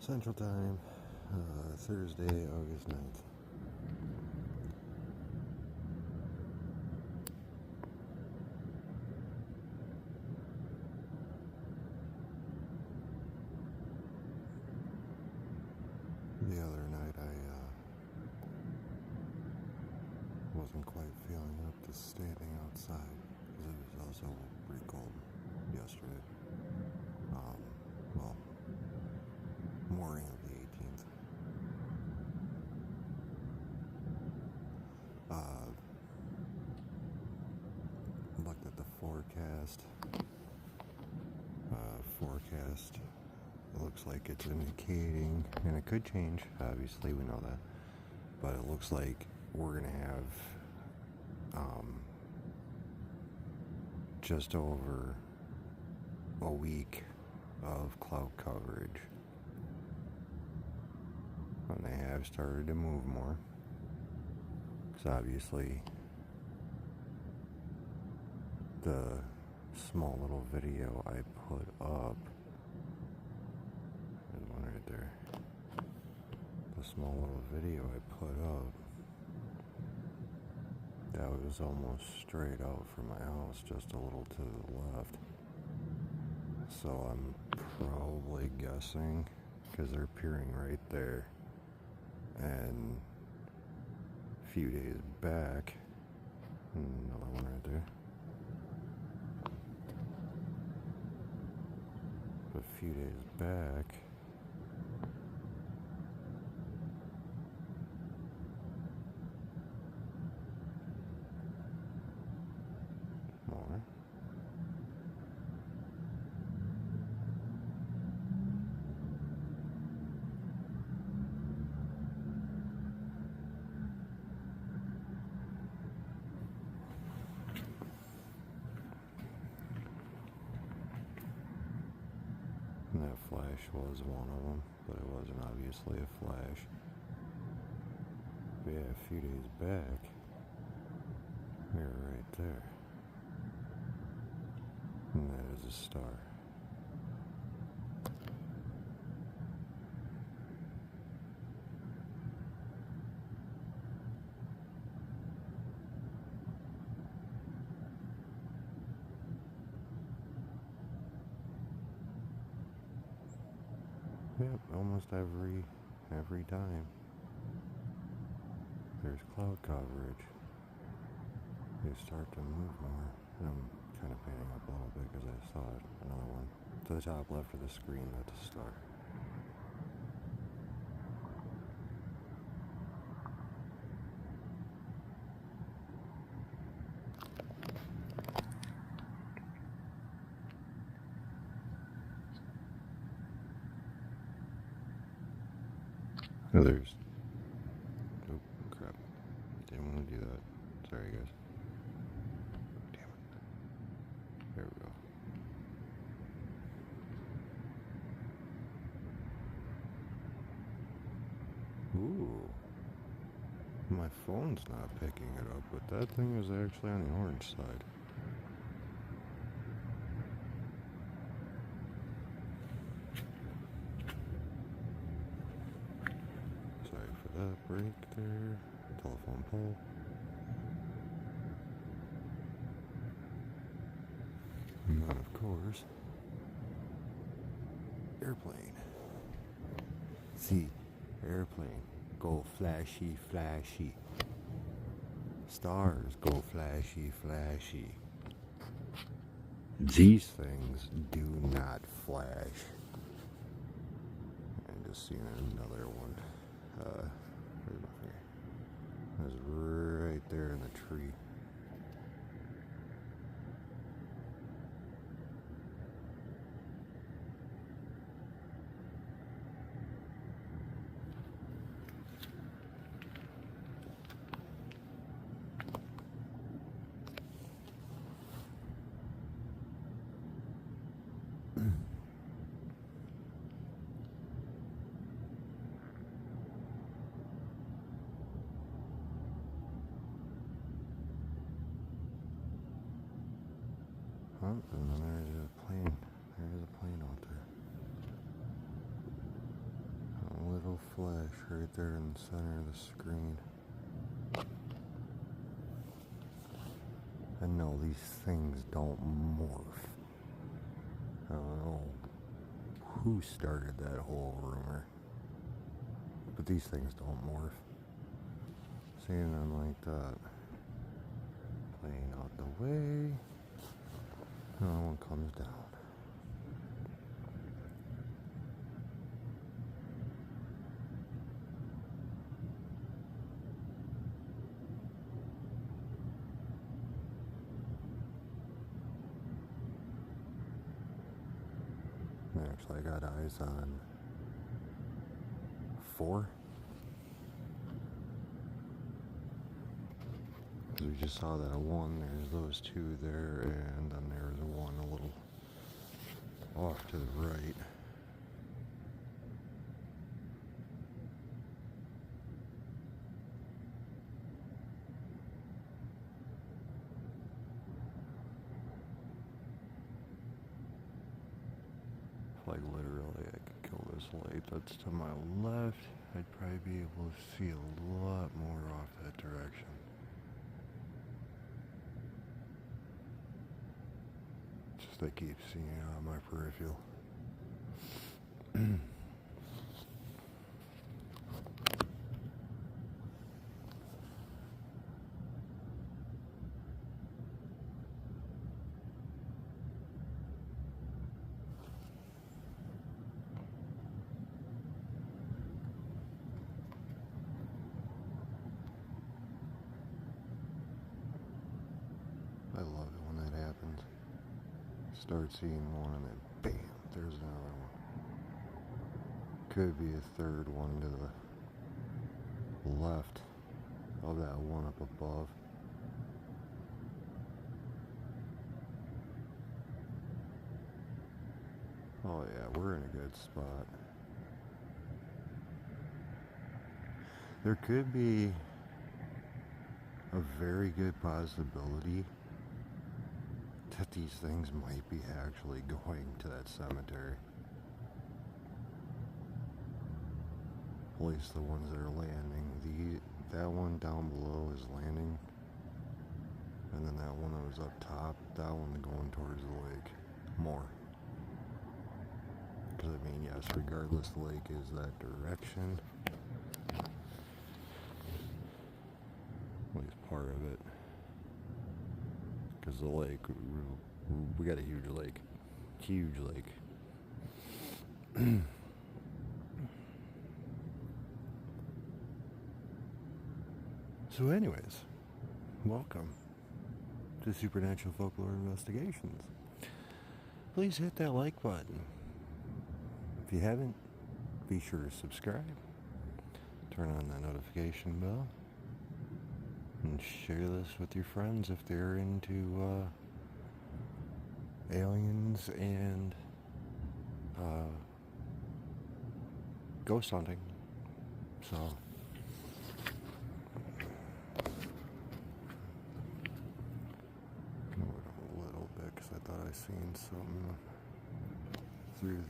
Central Time, Thursday, August 9th. The other night I wasn't quite feeling up to standing outside because it was also pretty cold yesterday. Well, morning of the 18th. Looked at the forecast. It looks like it's indicating, and it could change, obviously, we know that, but it looks like we're going to have just over a week of cloud coverage. And they have started to move more. Because obviously, the small little video I put up, there's one right there. The small little video I put up, that was almost straight out from my house, just a little to the left. So I'm probably guessing, because they're appearing right there, and a few days back, another one right there, a few days back, more. And that flash was one of them, but it wasn't obviously a flash. But yeah, a few days back, we were right there. And that is a star. Yep, almost every time there's cloud coverage, they start to move more. And I'm kind of panning up a little bit because I saw it, another one. To the top left of the screen, that's a star. Oh, there's... Oh, crap. Didn't want to do that. Sorry, guys. Damn it. There we go. Ooh. My phone's not picking it up, but that thing is actually on the orange side. Sorry for that break there. Telephone pole. And then, of course, airplane. See, airplane. Go flashy, flashy. Stars go flashy, flashy. These things do not flash. And just seeing another one. Where's my finger? That's right there in the tree. Oh, and then there's a plane. There's a plane out there. little flash right there in the center of the screen. And no, these things don't morph. I don't know who started that whole rumor, but these things don't morph. Seeing them like that, playing out the way, another one comes down. Actually, I got eyes on 4. Because we just saw that one, there's those 2 there, and then there's one a little off to the right. Like literally I could kill this light that's to my left, I'd probably be able to see a lot more off that direction. Just I keep seeing it on my peripheral. I love it when that happens. Start seeing one and then bam, there's another one. Could be a third one to the left of that one up above. Oh yeah, we're in a good spot. There could be a very good possibility that these things might be actually going to that cemetery. At least the ones that are landing. That one down below is landing. And then that one that was up top, that one going towards the lake more. Because I mean, yes, regardless the lake is that direction. At least part of it. Because the lake, we got a huge lake. Huge lake. So anyways, welcome to Supernatural Folklore Investigations. Please hit that like button. If you haven't, be sure to subscribe. Turn on that notification bell. And share this with your friends if they're into aliens and ghost hunting. So a little bit because I thought I seen something through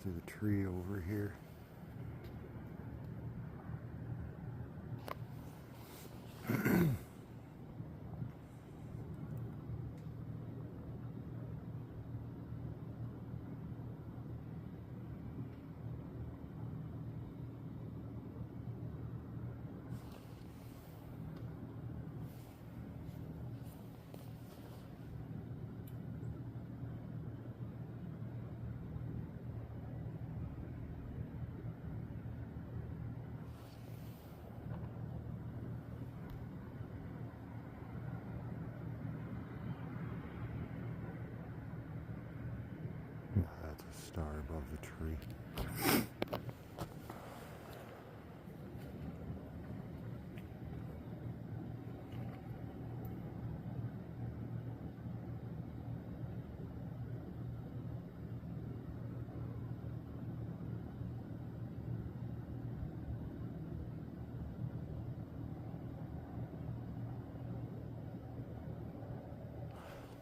the tree over here. That's a star above the tree.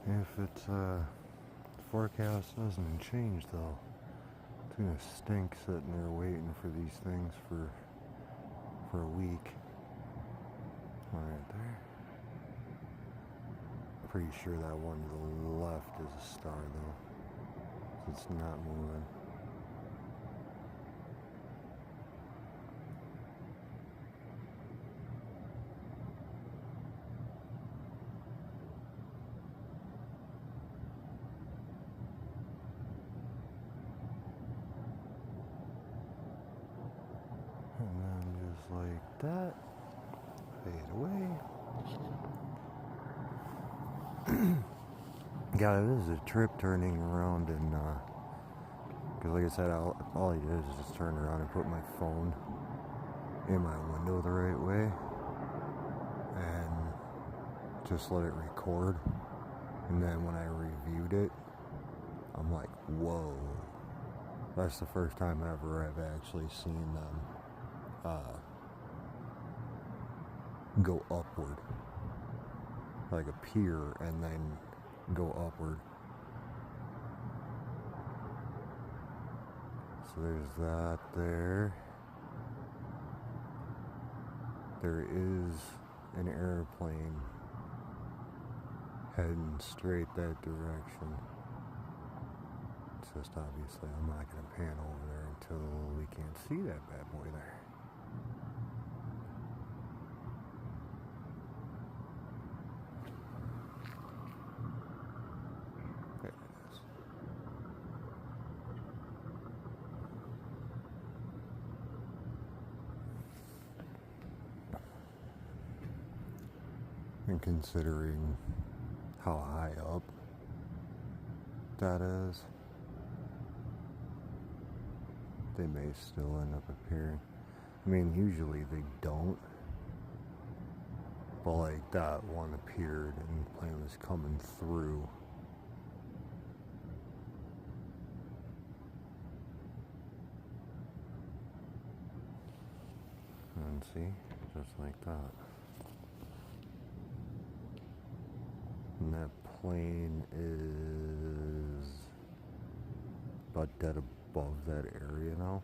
If it's forecast doesn't change though gonna stink sitting there waiting for these things for a week. Right there. Pretty sure that one to the left is a star though. It's not moving. And then just like that, fade away. Yeah, it is a trip turning around and because like I said, all I did is just turn around and put my phone in my window the right way and just let it record. And then when I reviewed it, I'm like, whoa. That's the first time ever I've actually seen them go upward. Like appear and then go upward. So there's that there. There is an airplane heading straight that direction. It's just obviously I'm not going to pan over there until we can't see that bad boy there. There it is. And considering how high up that is, they may still end up appearing. I mean, usually they don't, but like that one appeared and the plane was coming through. And see, just like that. And that plane is about dead above that area now.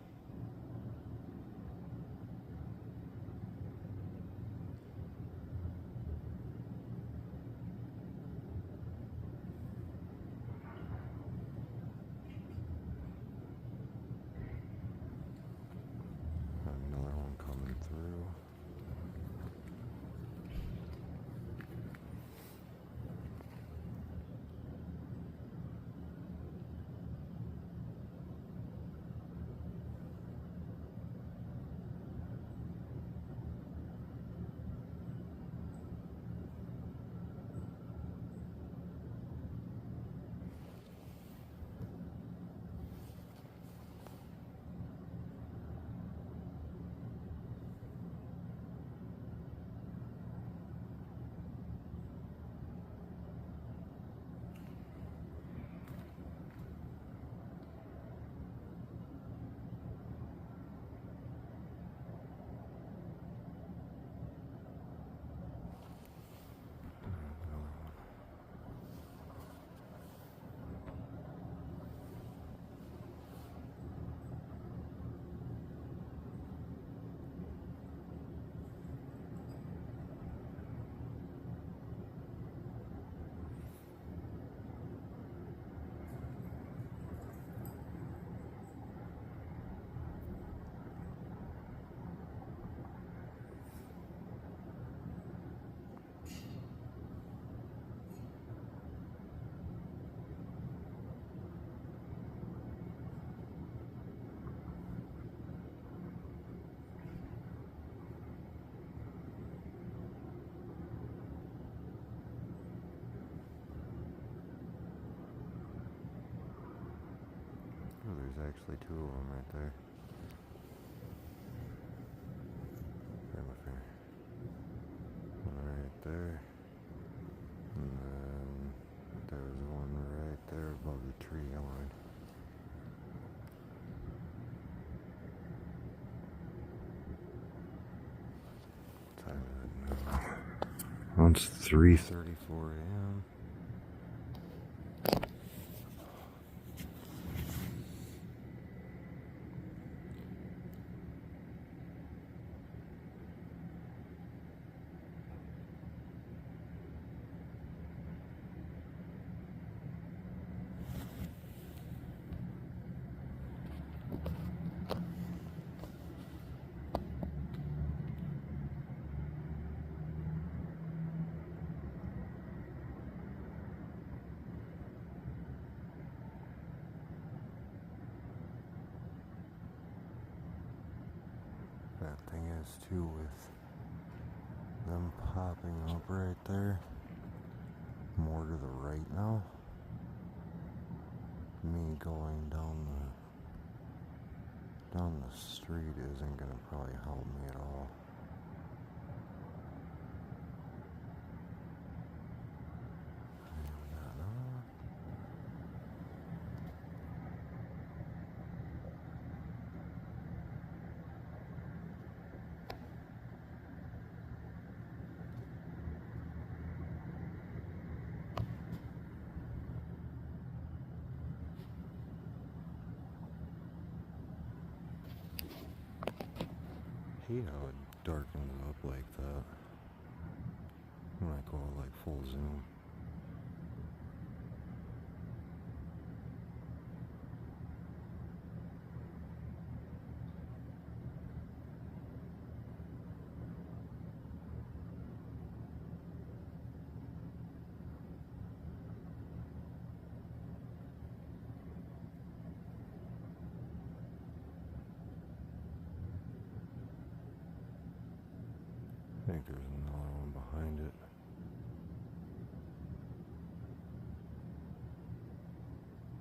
Another one coming through. Oh, there's actually two of them right there. Right my finger. One right there. And then there's one right there above the tree line. What time is it now? Well, it's 3:34 a.m. this too with them popping up right there. More to the right now. Me going down the street isn't gonna probably help me at all. I hate how it darkens up like that when I go like full zoom. I think there's another one behind it.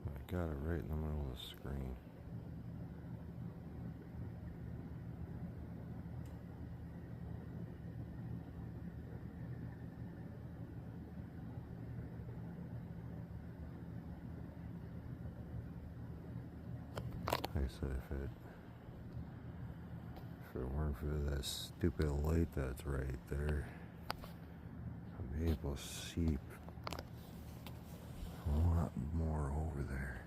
I got it right in the middle of the screen. Like I said, if it weren't for that stupid light that's right there, I'd be able to see a lot more over there.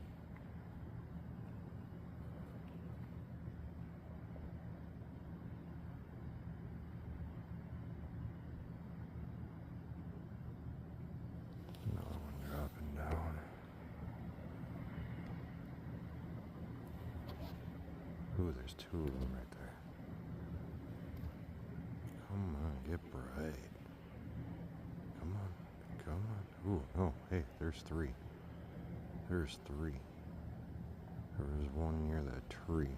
Another one dropping down. Ooh, there's two of them right there. Come on, get bright. Come on, come on. Ooh, oh, hey, there's three. There's three. There was one near that tree.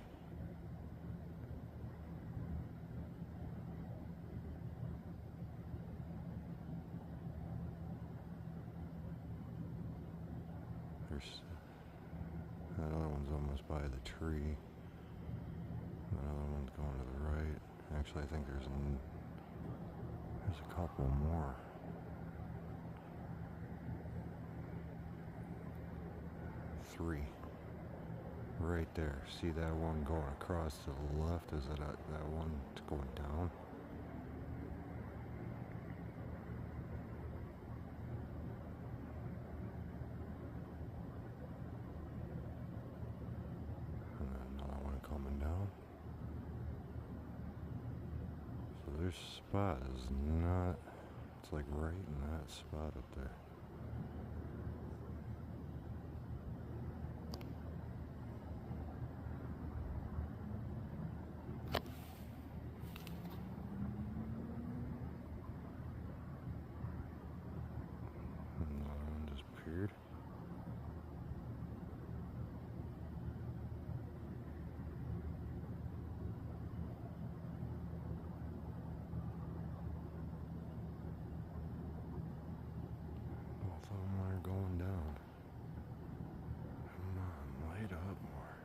There's another one's almost by the tree. Another one's going to the right. Actually, I think there's a couple more. Three. Right there. See that one going across to the left? Is it that one going down? And then another one coming down. So their spot is not, it's like right in that spot up there. Another one just appeared. Both of them are going down. Come on, light up more.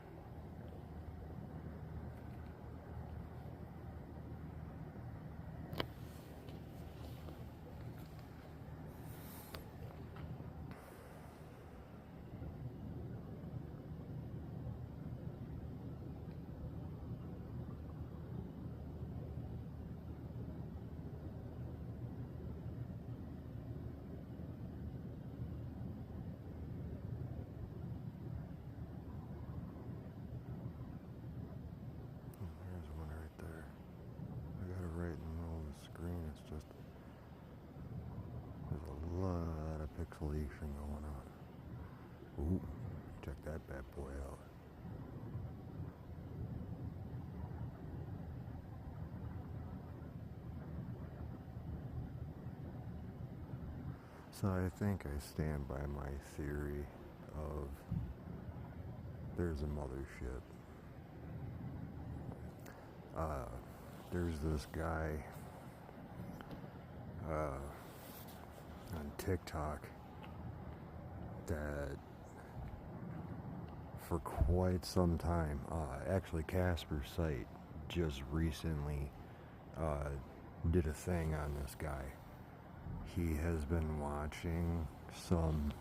There's one right there. I got it right in the middle of the screen. It's just, there's a lot of pixelation going on. Ooh, check that bad boy out. So I think I stand by my theory of there's a mothership. there's this guy on TikTok that for quite some time, actually Casper's site just recently did a thing on this guy. He has been watching some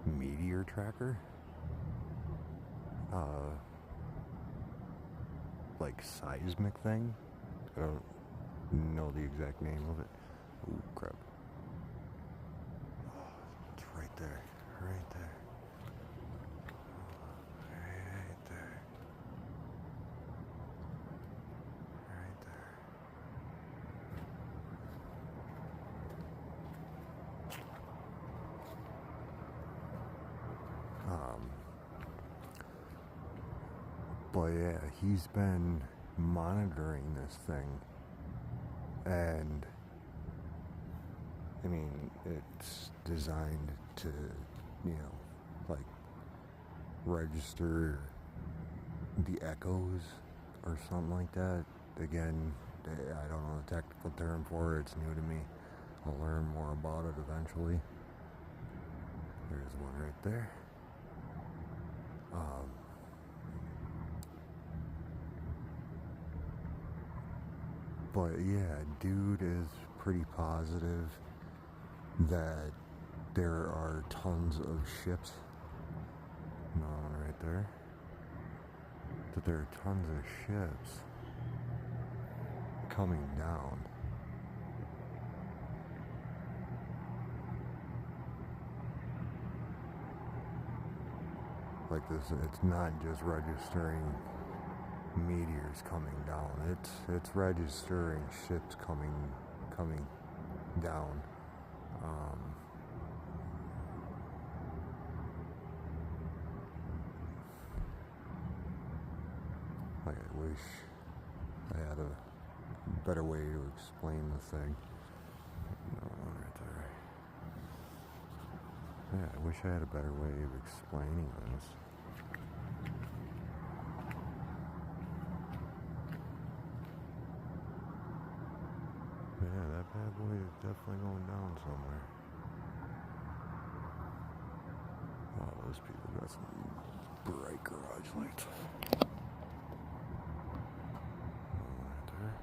meteor tracker, like seismic thing. I don't know the exact name of it. Ooh, crap. It's right there. Right there. Right there. Right there. But yeah, he's been monitoring this thing, and I mean, it's designed to, like register the echoes or something like that. Again, I don't know the technical term for it, it's new to me. I'll learn more about it eventually. There's one right there. But yeah, dude is pretty positive that there are tons of ships. No one right there. That there are tons of ships coming down. Like this, it's not just registering meteors coming down. It's registering ships coming down. Like I wish I had a better way to explain the thing. No one right there. Yeah, I wish I had a better way of explaining this. Yeah, that bad boy is definitely going down somewhere. Oh, those people got some bright garage lights. Right there.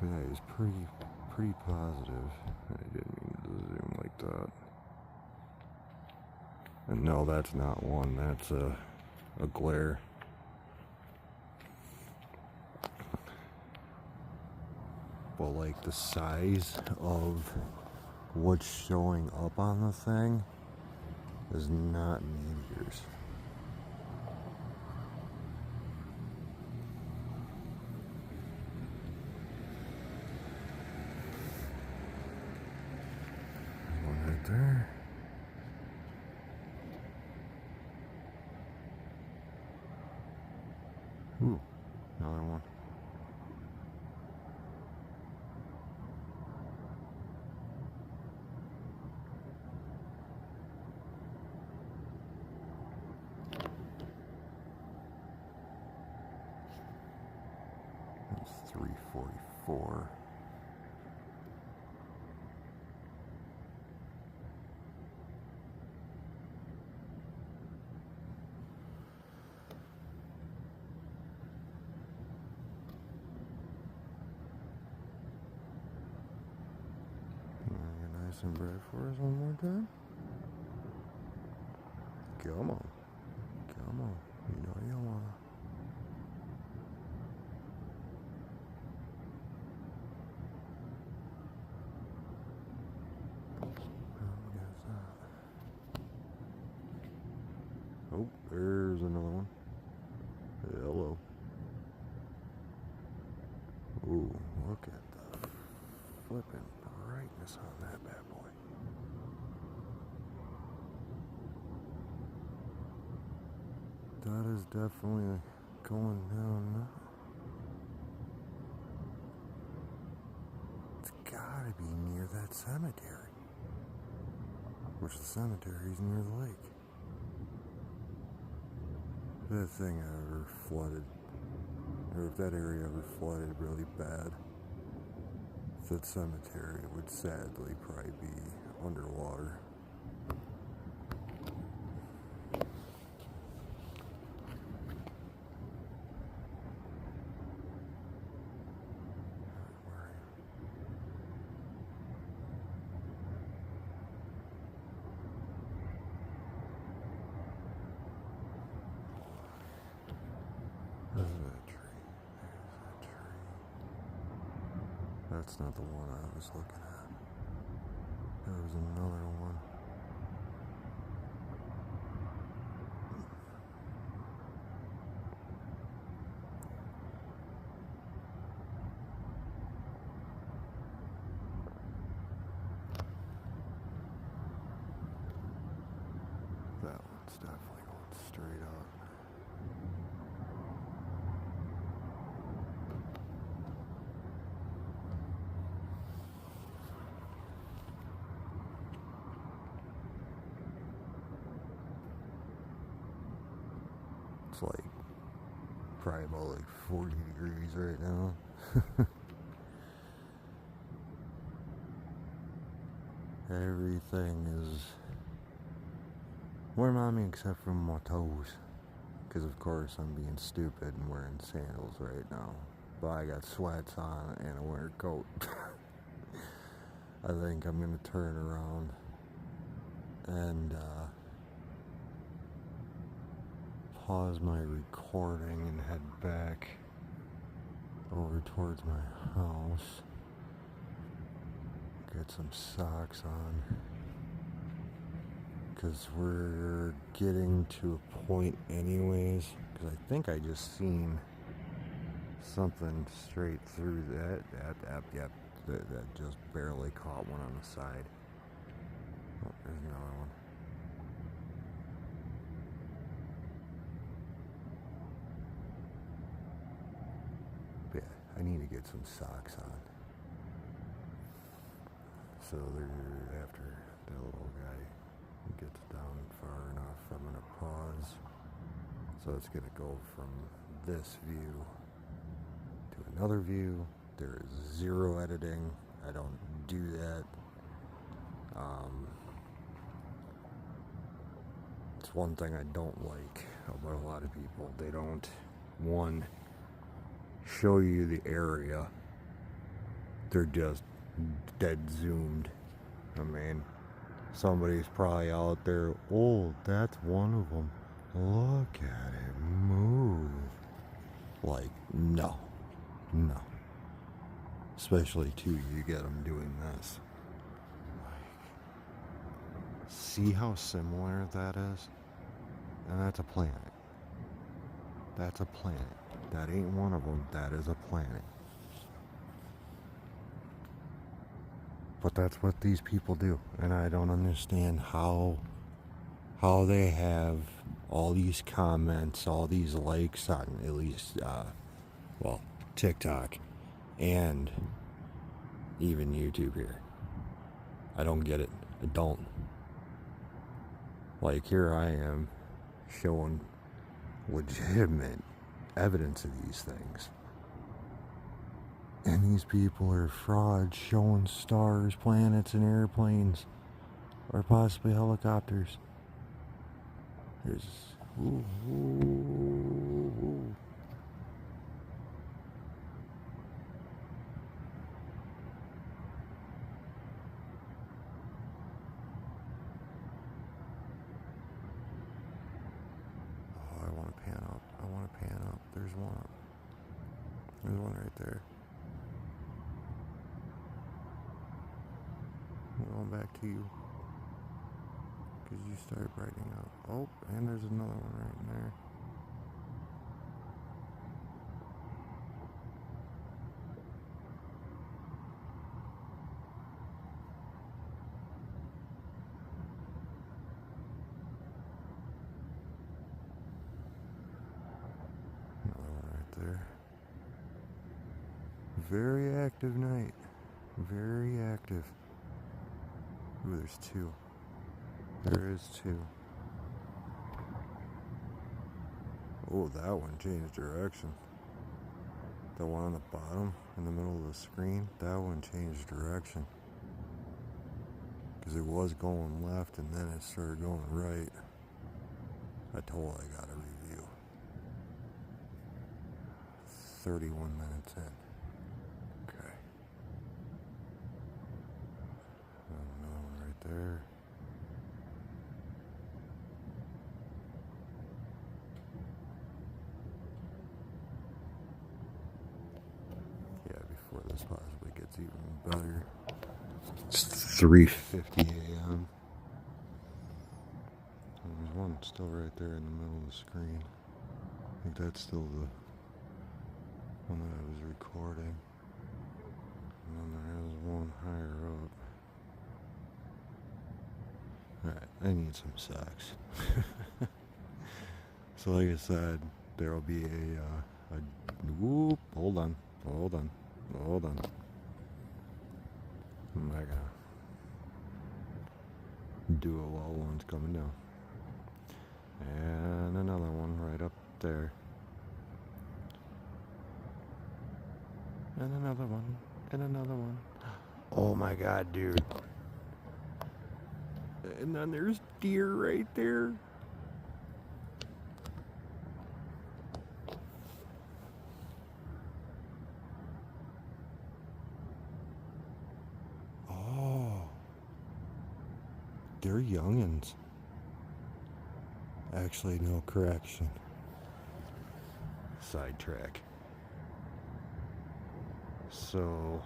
Yeah, he's pretty positive. I didn't mean to zoom like that. And no, that's not one. That's a glare. But like the size of what's showing up on the thing is not meteors. One right there. Ooh, another one. That's 344. Nice and bright for us one more time. Come on. Come on. You know you wanna. Oh, there's another one. Hello. Ooh, look at the flipping brightness on that bad boy. That is definitely going down now. It's got cemetery. Which the cemetery is near the lake. If that thing ever flooded, or if that area ever flooded really bad, that cemetery would sadly probably be underwater. There's that tree. There's that tree. That's not the one I was looking at. There was another one. That one's definitely going straight up. It's like probably about like 40 degrees right now. Everything is warm on me except for my toes. Because of course I'm being stupid and wearing sandals right now. But I got sweats on and a winter coat. I think I'm going to turn around and pause my recording and head back over towards my house. Get some socks on. Because we're getting to a point anyways. Because I think I just seen something straight through that. Yep. That just barely caught one on the side. Oh, there's another one. But yeah, I need to get some socks on. So they're after that little guy gets down far enough, I'm gonna pause. So it's gonna go from this view to another view. There is zero editing. I don't do that. It's one thing I don't like about a lot of people. They don't, one, show you the area. They're just dead zoomed. I mean, somebody's probably out there, oh, that's one of them. Look at it move. Like, no. Especially, too, you get them doing this. Like, see how similar that is? And that's a planet. That's a planet. That ain't one of them. That is a planet. But that's what these people do. And I don't understand how they have all these comments, all these likes on at least, TikTok and even YouTube here. I don't get it. I don't. Like, here I am showing legitimate evidence of these things. And these people are frauds showing stars, planets, and airplanes. Or possibly helicopters. There's... Ooh. Oh, I want to pan up. There's one up. There's one right there. I'm going back to you. Because you started brightening up. Oh, and there's another one right in there. Another one right there. Very active night. Very active. Ooh, there's two. There is two. Oh, that one changed direction. The one on the bottom in the middle of the screen, that one changed direction. Because it was going left and then it started going right. I totally got a review. 31 minutes in. Okay. Another one right there. Yeah, before this possibly gets even better. It's 3:50 a.m. There's one still right there in the middle of the screen. I think that's still the one that I was recording. And then there is one higher up. Alright, I need some sex. So like I said, there'll be whoop, hold on. I'm not gonna do it while one's coming down. And another one right up there. And another one. And another one. Oh my god, dude. And then there's deer right there. Oh. They're youngins. Actually, no, correction. Sidetrack. So,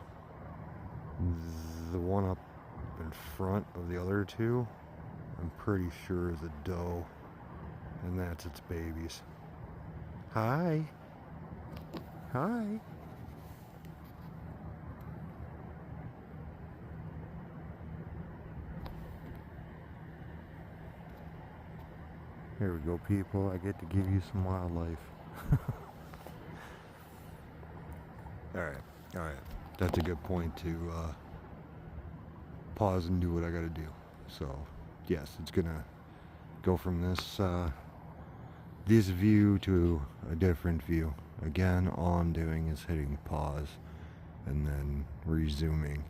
the one up in front of the other two, I'm pretty sure is a doe, and that's its babies. Hi. Hi. Here we go, people. I get to give you some wildlife. Alright. That's a good point to pause and do what I gotta do. So, yes, it's gonna go from this view to a different view. Again, all I'm doing is hitting pause and then resuming.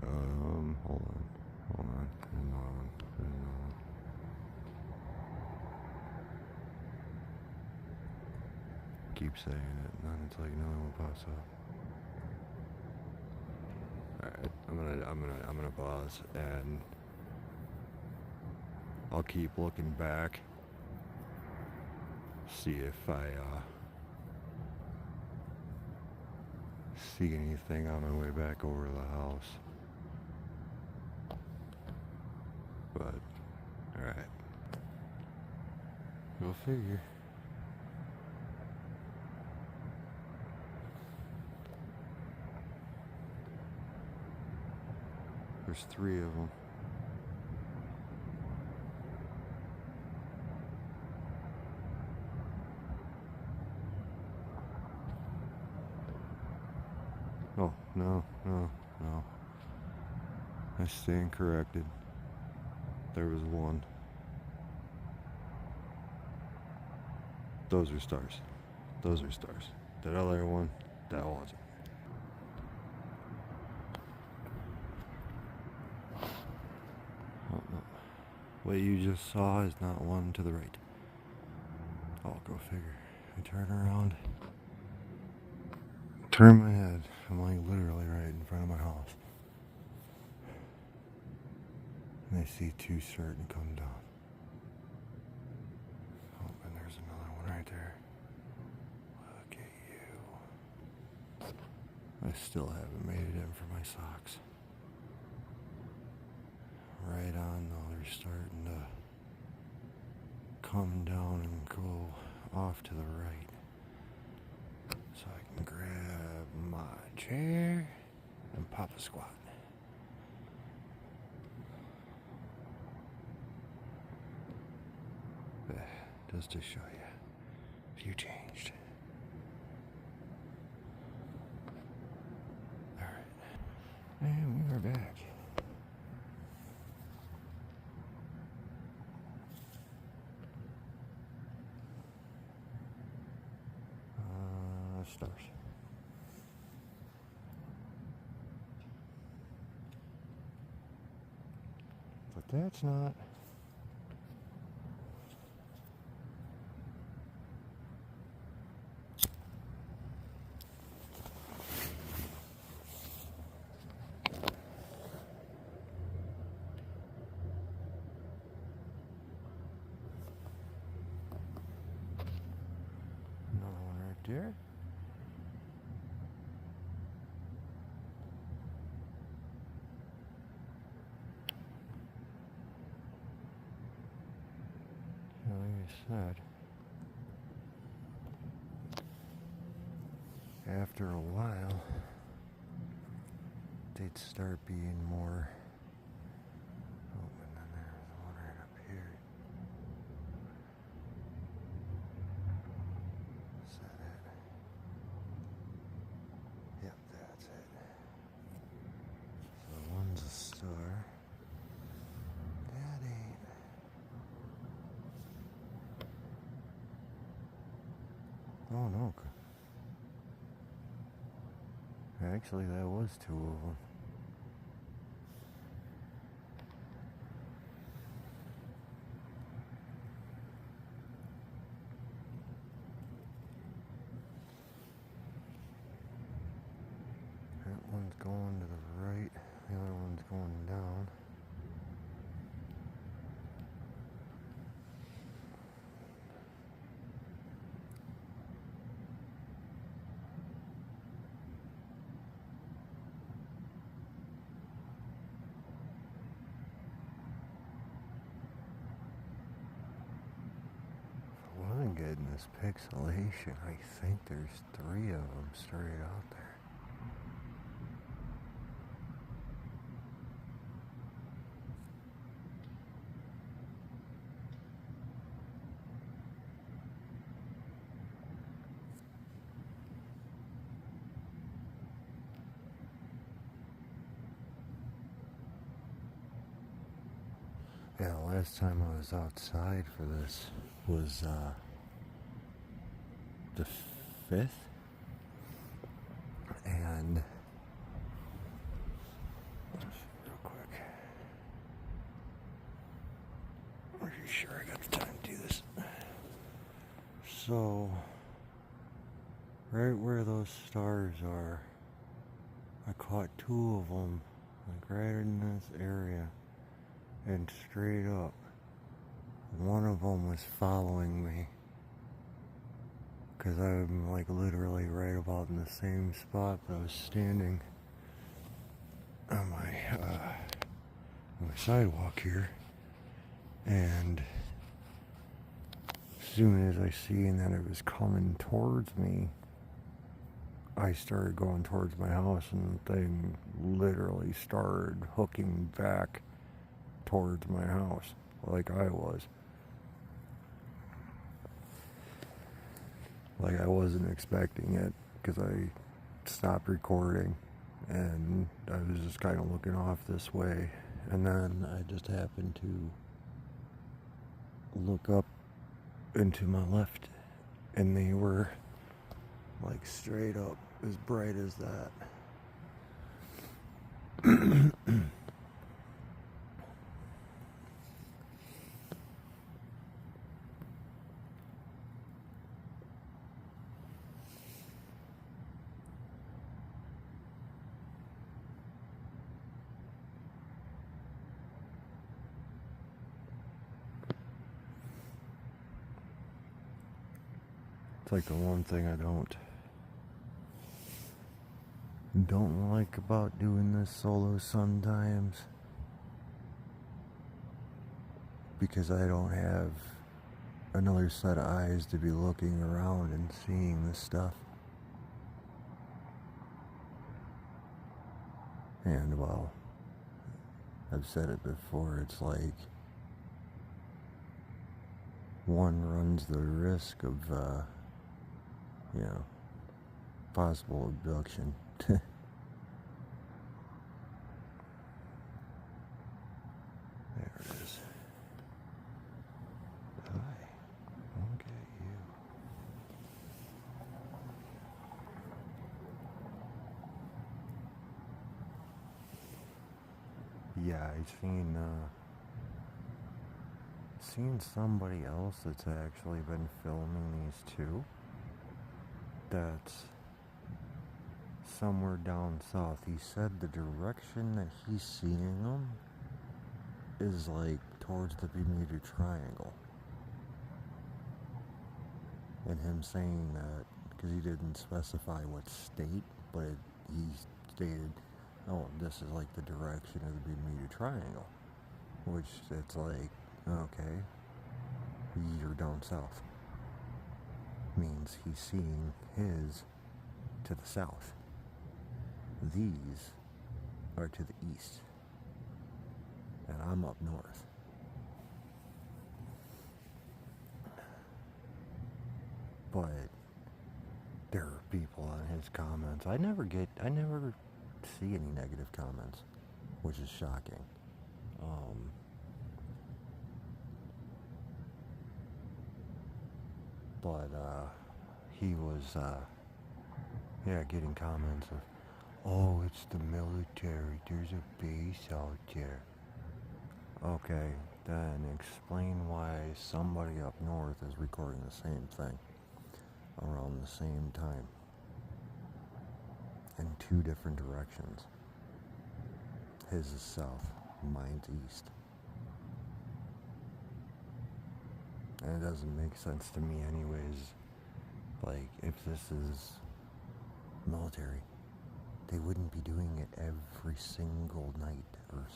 Hold on. There's another one. Keep saying it, and then until another one pops up. Alright, I'm gonna pause and I'll keep looking back. See if I see anything on my way back over to the house. But alright. Go figure. There's 3 of them. Oh, no. I stand corrected. There was 1. Those are stars. That other one, that wasn't. Oh, no. What you just saw is not one to the right. Oh, go figure. I turn around. Turn my head. I'm like literally right in front of my house. And I see 2 starting to come down. Oh, and there's another one right there. Look at you. I still haven't made it in for my socks. Right on though, they're starting to come down and go off to the right. So I can grab my chair and pop a squat. Just to show you, view changed. Alright, and we are back. stars. But that's not. Another one right there. Like I said, after a while, they'd start being more. Oh, and then there's one right up here. Is that it? Yep, that's it. So one's a star. That ain't. Oh no. Actually, that was two of them. That one's going to the right, the other one's going down. If I wasn't getting this pixelation, I think there's 3 of them straight out there. Yeah, the last time I was outside for this was the 5th, and real quick, are you sure I got the time to do this? So, right where those stars are, I caught 2 of them, like right in this area. And straight up, one of them was following me, because I'm like literally right about in the same spot that I was standing on my sidewalk here. And as soon as I seen that it was coming towards me, I started going towards my house, and the thing literally started hooking back towards my house like I was. Like I wasn't expecting it, because I stopped recording and I was just kind of looking off this way, and then I just happened to look up into my left, and they were like straight up as bright as that. It's like the one thing I don't like about doing this solo sometimes, because I don't have another set of eyes to be looking around and seeing this stuff. And well, I've said it before, it's like one runs the risk of possible abduction. There it is. Hi. I'll get you. yeah, I've seen somebody else that's actually been filming these too. That's somewhere down south. He said the direction that he's seeing them is like towards the Bermuda Triangle. And him saying that, because he didn't specify what state, but he stated, oh, this is like the direction of the Bermuda Triangle. Which it's like, okay, you're down south. Means he's seeing his to the south. These are to the east. And I'm up north. But there are people on his comments. I never see any negative comments, which is shocking. But he was, getting comments of, oh, it's the military, there's a base out there. Okay, then explain why somebody up north is recording the same thing around the same time in two different directions. His is south, mine's east. And it doesn't make sense to me anyways. Like, if this is military, they wouldn't be doing it every single night or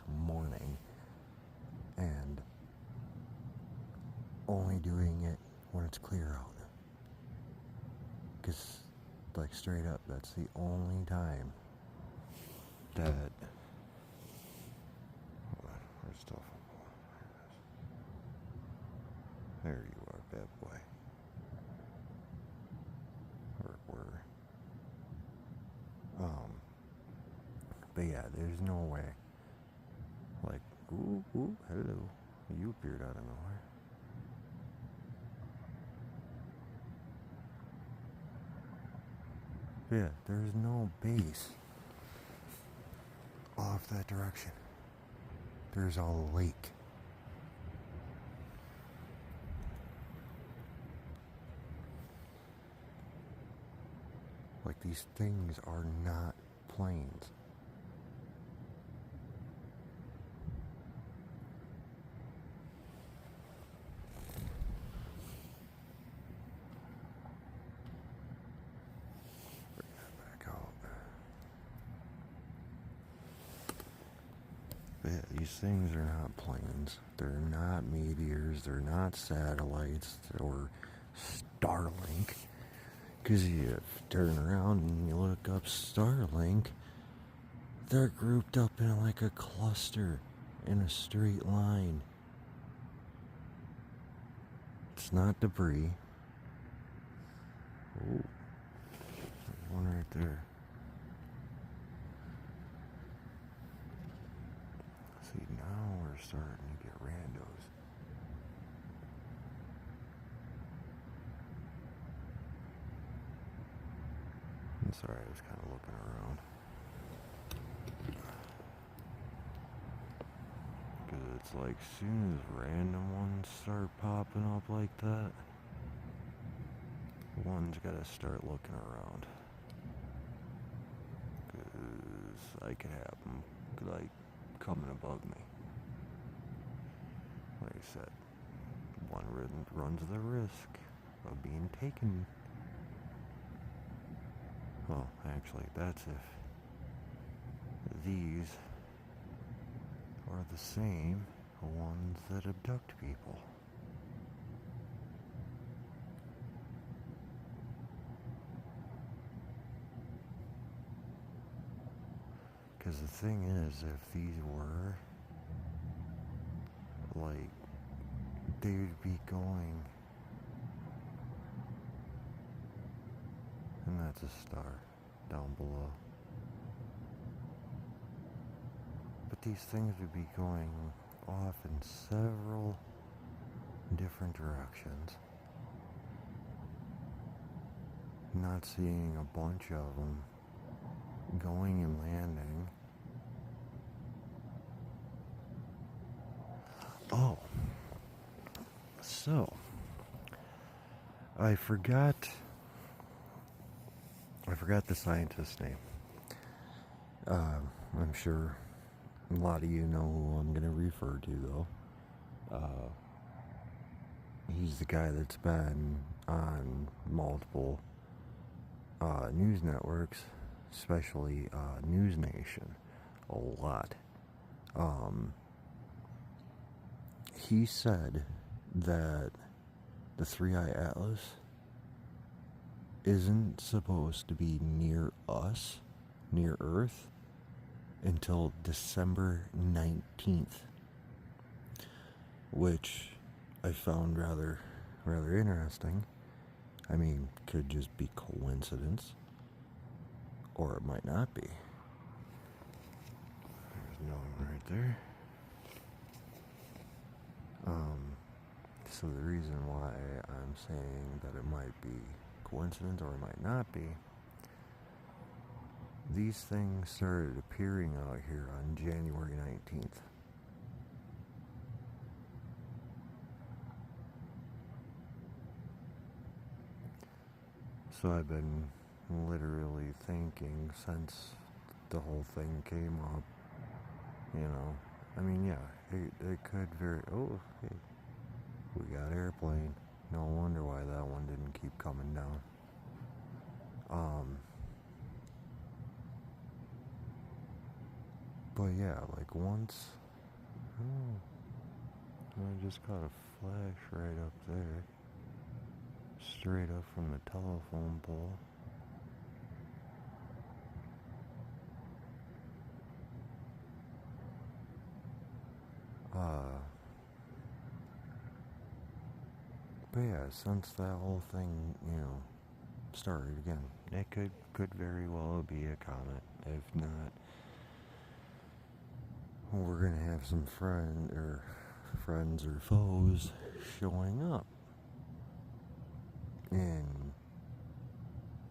/ morning and only doing it when it's clear out. Because, like, straight up, that's the only time that... Hold on, where's stuff? There you are, bad boy. But yeah, there's no way. Like, ooh, hello. You appeared out of nowhere. Yeah, there's no base off that direction. There's a lake. Like, these things are not planes. Bring that back out. But yeah, these things are not planes. They're not meteors. They're not satellites or Starlink. Because you turn around and you look up Starlink, they're grouped up in like a cluster in a straight line. It's not debris. Oh, there's one right there. See, now we're starting to get randos. I'm sorry, I was kind of looking around. Because it's like, soon as random ones start popping up like that, one's gotta start looking around. Because I could have them, like, coming above me. Like I said, one runs the risk of being taken. Well, actually, that's if these are the same ones that abduct people. Because the thing is, if these were, like, they'd be going, and that's a star down below. But these things would be going off in several different directions. Not seeing a bunch of them going and landing Oh, so I forgot the scientist's name. I'm sure a lot of you know who I'm going to refer to, though. He's the guy that's been on multiple news networks, especially News Nation, a lot. He said that the Three-Eye Atlas isn't supposed to be near us, near Earth, until December 19th, which I found rather interesting. I mean, could just be coincidence, or it might not be. There's no one right there. So the reason why I'm saying that it might be coincidence or it might not be, these things started appearing out here on January 19th. So I've been literally thinking since the whole thing came up, I mean, yeah, it could oh, hey, we got airplane. No wonder why that one didn't keep coming down. But yeah, like once, I just got a flash right up there, straight up from the telephone pole. But yeah, since that whole thing, started again, it could very well be a comet. If not, we're gonna have some friends or foes showing up in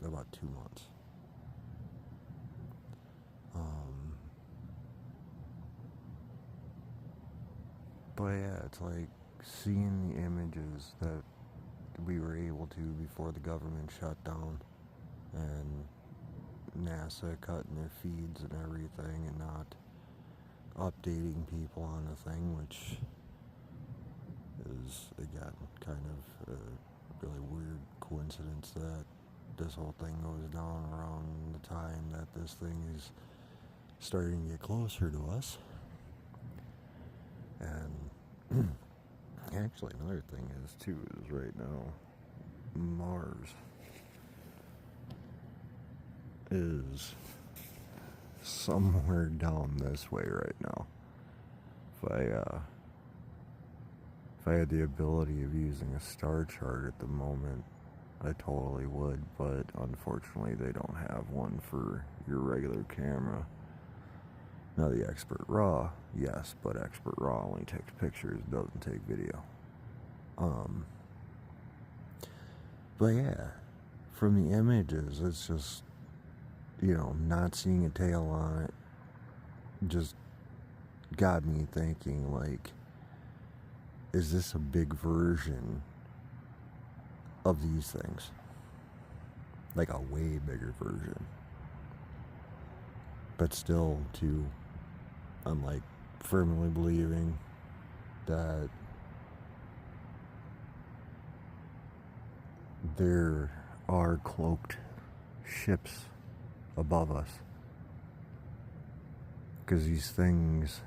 about 2 months. But yeah, it's like seeing the images that we were able to before the government shut down and NASA cutting their feeds and everything and not updating people on a thing, which is again kind of a really weird coincidence that this whole thing goes down around the time that this thing is starting to get closer to us. And actually another thing is too is right now Mars is somewhere down this way right now. If I had the ability of using a star chart at the moment, I totally would, but unfortunately they don't have one for your regular camera. Now the Expert RAW, yes, but Expert RAW only takes pictures, doesn't take video. But yeah, from the images, it's just, not seeing a tail on it just got me thinking, like, is this a big version of these things? Like a way bigger version. But still, too, I'm like firmly believing that there are cloaked ships above us. Because these things,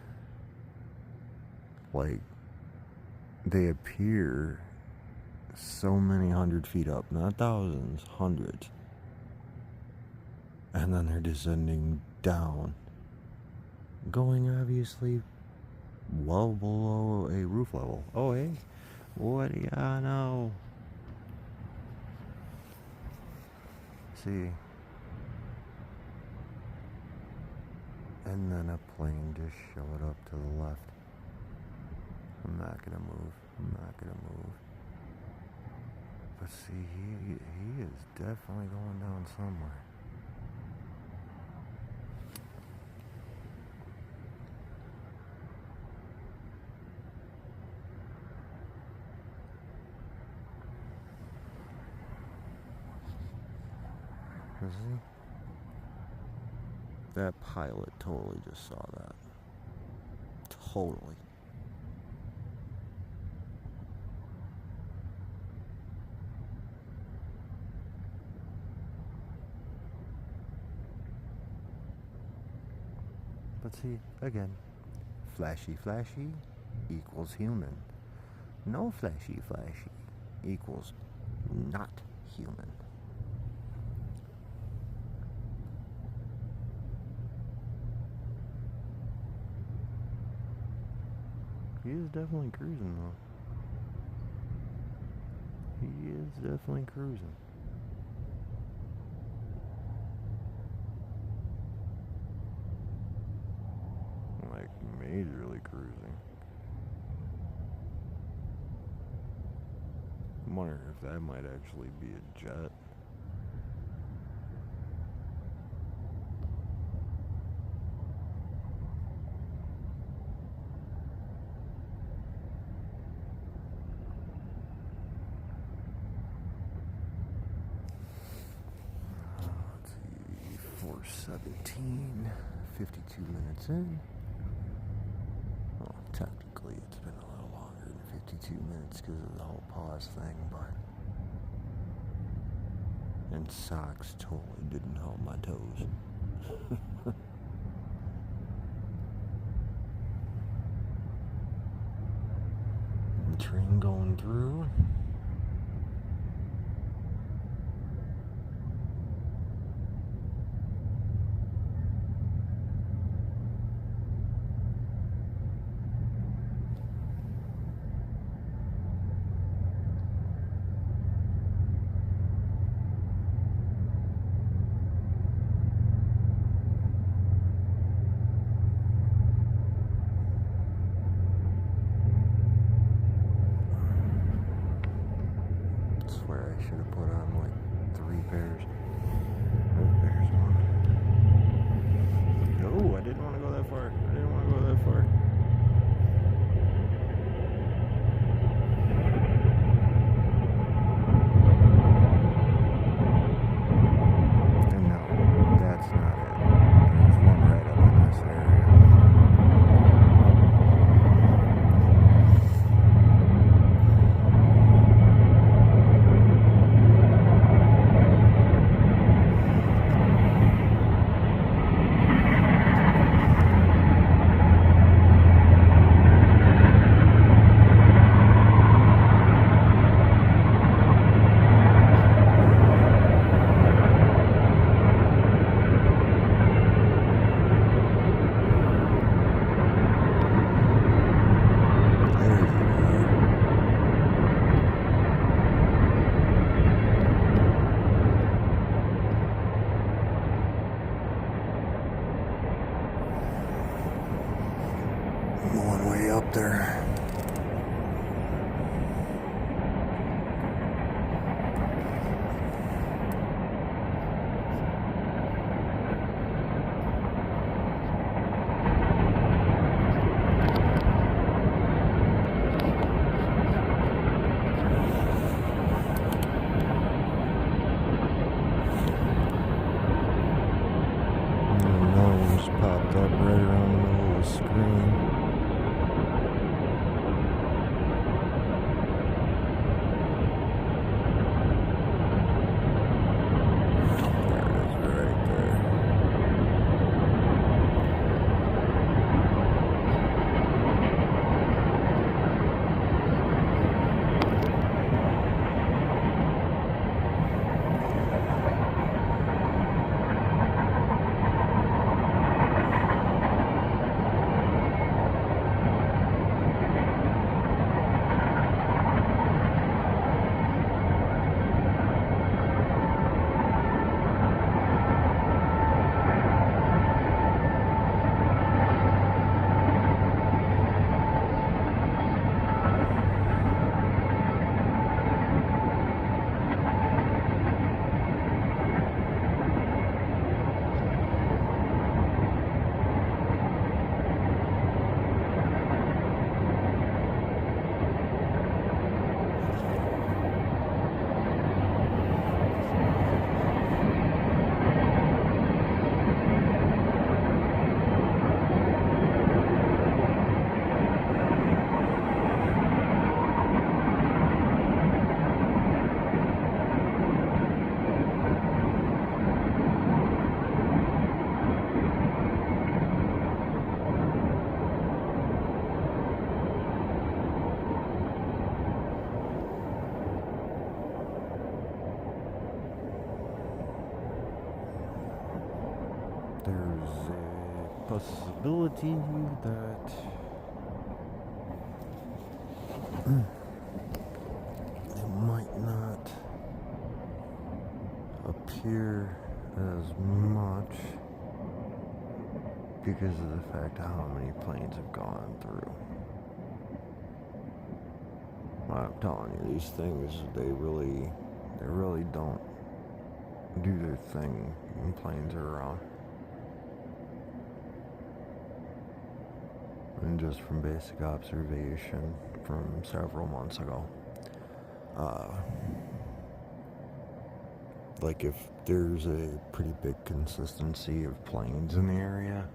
like, they appear so many 100 feet up, not thousands, hundreds. And then they're descending down, going obviously well below a roof level. Oh, hey, what do y'all know? See, and then a plane just showed up to the left. I'm not gonna move. But see, he is definitely going down somewhere. See? That pilot totally just saw that. Totally. But see, again, flashy equals human. No flashy equals not human. He is definitely cruising though. He is definitely cruising. Like majorly cruising. I'm wondering if that might actually be a jet. Let's see, 4:17, 52 minutes in. Well, technically it's been a little longer than 52 minutes because of the whole pause thing, but... And socks totally didn't help my toes. Train going through. I should have put on like 3 pairs. Oh, there's one. No, I didn't want to go that far. I didn't want to go that far. And no, that's not it. There's one right up in this area. Going way up there. And the nose popped up right around the middle of the screen. possibility that it might not appear as much because of the fact of how many planes have gone through. I'm telling you, these things, they really don't do their thing when planes are around. And just from basic observation from several months ago, like if there's a pretty big consistency of planes in the area,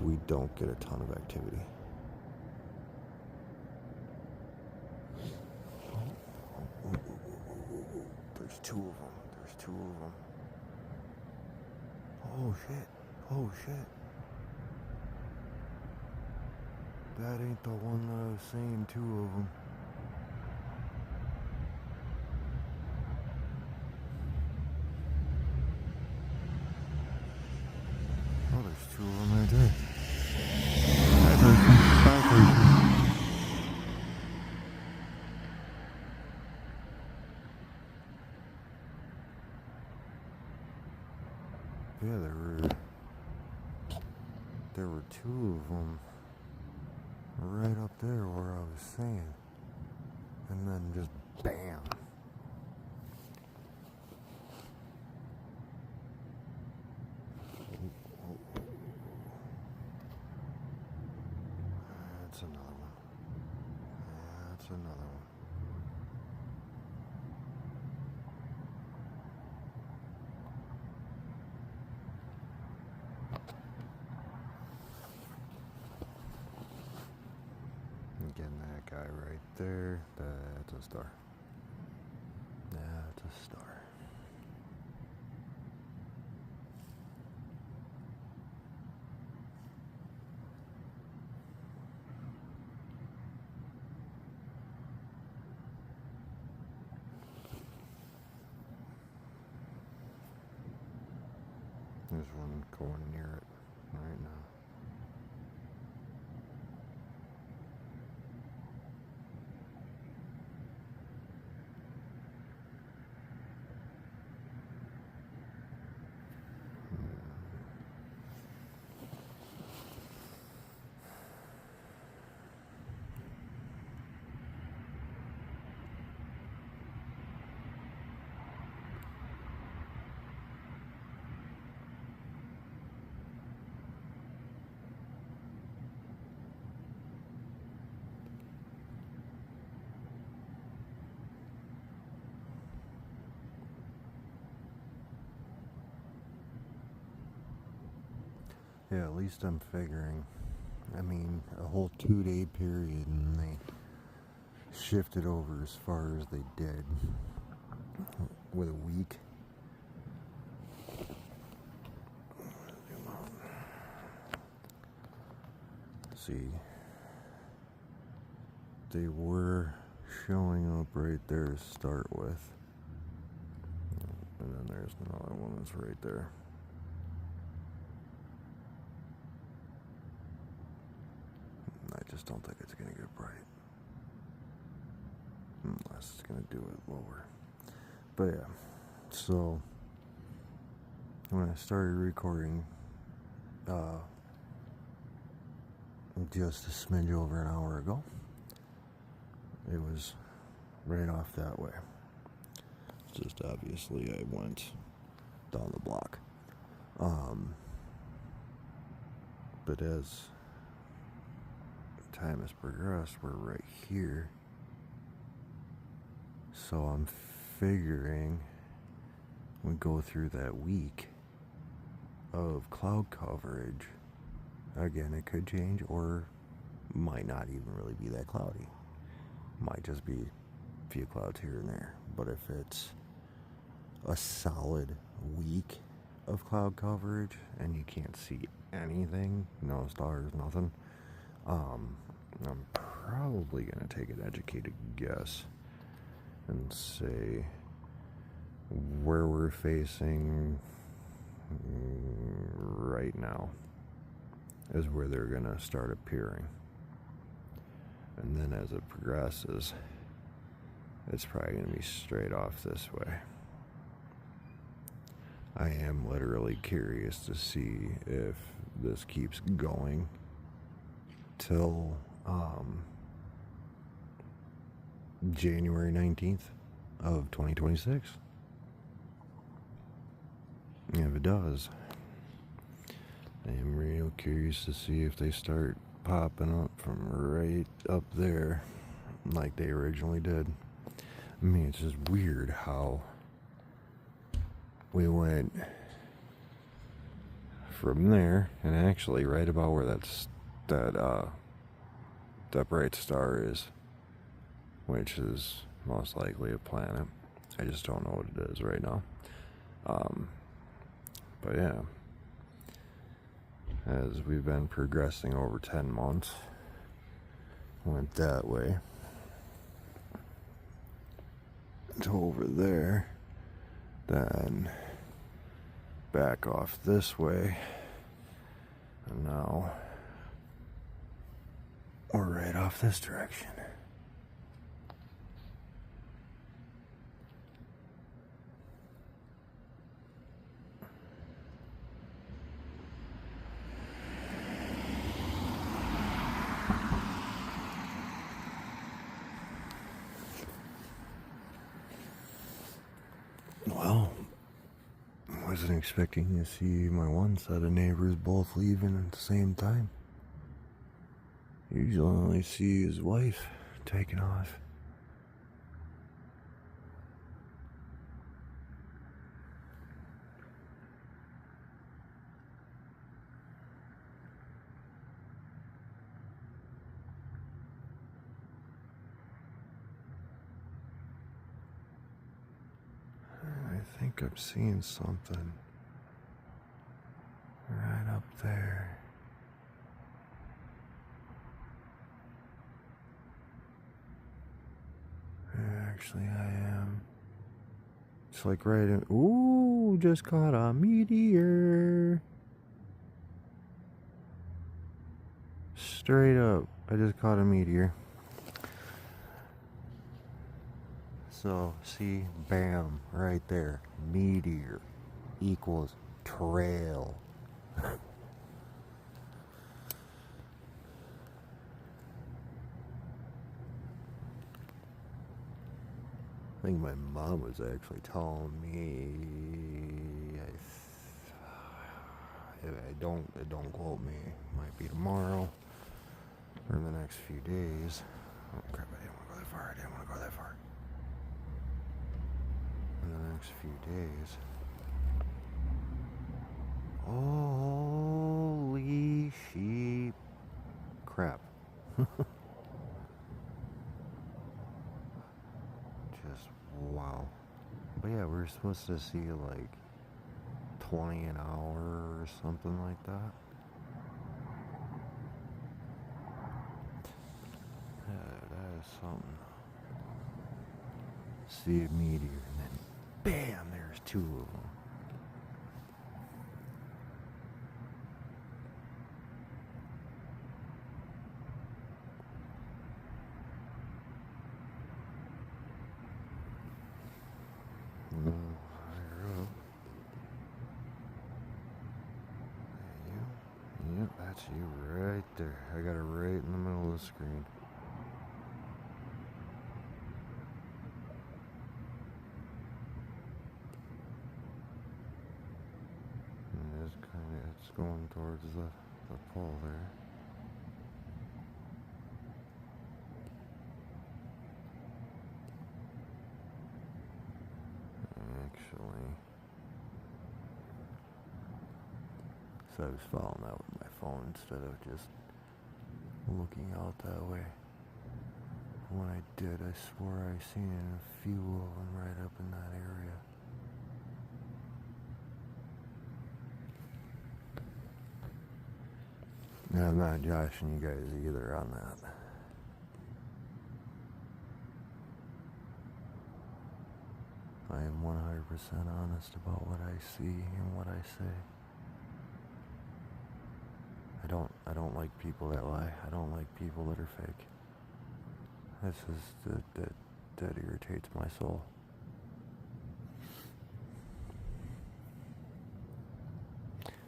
we don't get a ton of activity. There's two of them. Oh shit. That ain't the one that I was saying, two of them. Oh, there's two of them right there. Yeah, there were two of them right up there where I was saying, and then just bam. That's another one. That's another one. Getting that guy right there, that's a star. That's a star. There's one going near it right now. Yeah, at least I'm figuring. I mean, a whole 2-day period, and they shifted over as far as they did with a week. See, they were showing up right there to start with, and then there's another one that's right there. I just don't think it's going to get bright. Unless it's going to do it lower. But yeah, so when I started recording just a smidge over an hour ago, it was right off that way. Just obviously I went down the block. But as time has progressed, we're right here. So I'm figuring we go through that week of cloud coverage. Again, it could change or might not even really be that cloudy. Might just be a few clouds here and there. But if it's a solid week of cloud coverage and you can't see anything, no stars, nothing, I'm probably going to take an educated guess and say where we're facing right now is where they're going to start appearing. And then as it progresses, it's probably going to be straight off this way. I am literally curious to see if this keeps going till January 19th of 2026. If it does, I am real curious to see if they start popping up from right up there like they originally did. I mean, it's just weird how we went from there, and actually right about where that bright star is, which is most likely a planet. I just don't know what it is right now. But yeah, as we've been progressing over 10 months, went that way to over there, then back off this way, and now we're right off this direction. Well, wasn't expecting to see my one set of neighbors both leaving at the same time. Usually only see his wife taking off. I think I'm seeing something right up there. Actually, I am. It's like right in. Ooh, just caught a meteor. Straight up, I just caught a meteor. So, see, bam, right there. Meteor equals trail. I think my mom was actually telling me, if I don't quote me, it might be tomorrow or in the next few days. Oh crap, I didn't want to go that far. In the next few days. Holy sheep. Crap. Just wow. But yeah, we're supposed to see like 20 an hour or something like that. Yeah, that is something. See a meteor and then bam, there's two of them. Yep, that's you right there. I got it right in the middle of the screen. And it's going towards the pole there. Actually, so I was following that with my phone instead of just looking out that way. When I did, I swore I seen a few of them right up in that area. And I'm not joshing you guys either on that. I am 100% honest about what I see and what I say. I don't like people that lie. I don't like people that are fake. That irritates my soul.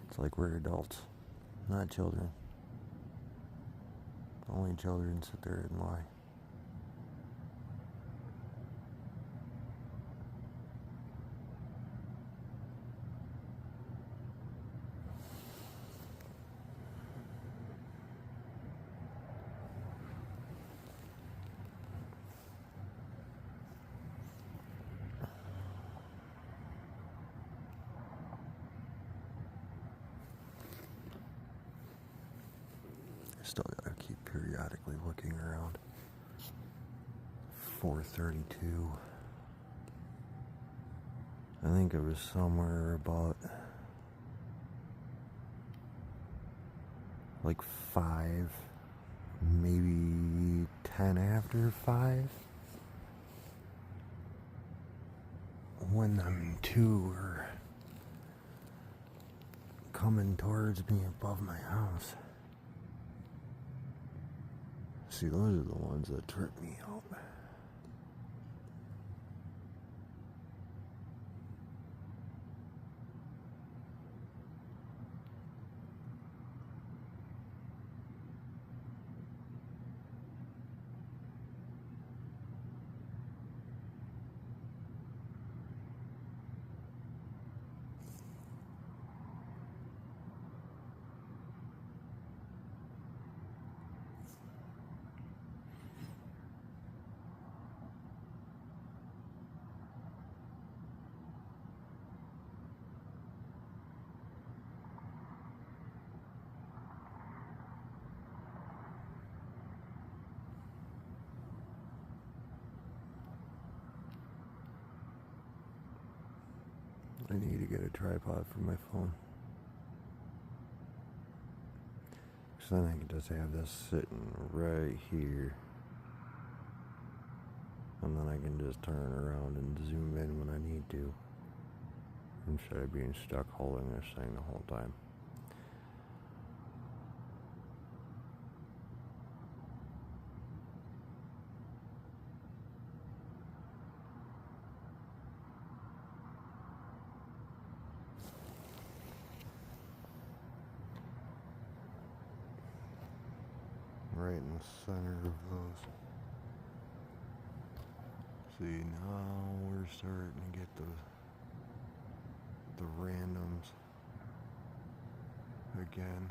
It's like we're adults, not children. Only children sit there and lie. Still gotta keep periodically looking around. 4:32. I think it was somewhere about like 5, maybe 10 after 5, when them two were coming towards me above my house. See, those are the ones that trip me out. I need to get a tripod for my phone. So then I can just have this sitting right here. And then I can just turn around and zoom in when I need to. Instead of being stuck holding this thing the whole time. Right in the center of those. See, now we're starting to get the randoms again.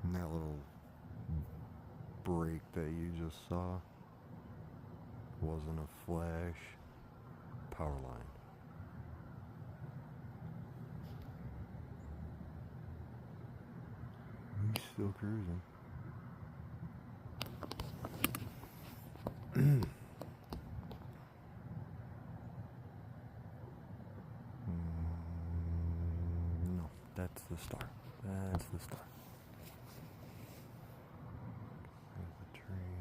And that little break that you just saw wasn't a flash, power line. He's still cruising. No, that's the star. That's the star. There's the tree.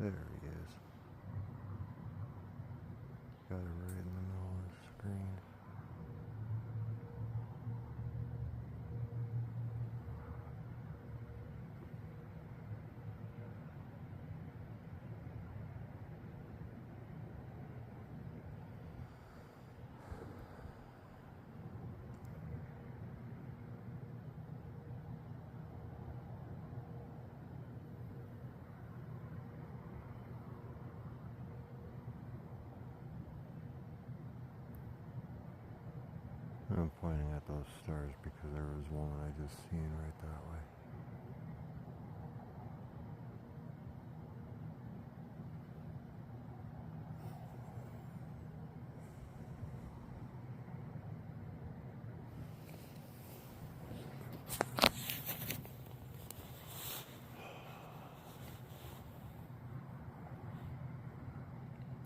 There he is. Got it right in the middle of the screen. I'm pointing at those stars because there was one I just seen right that way.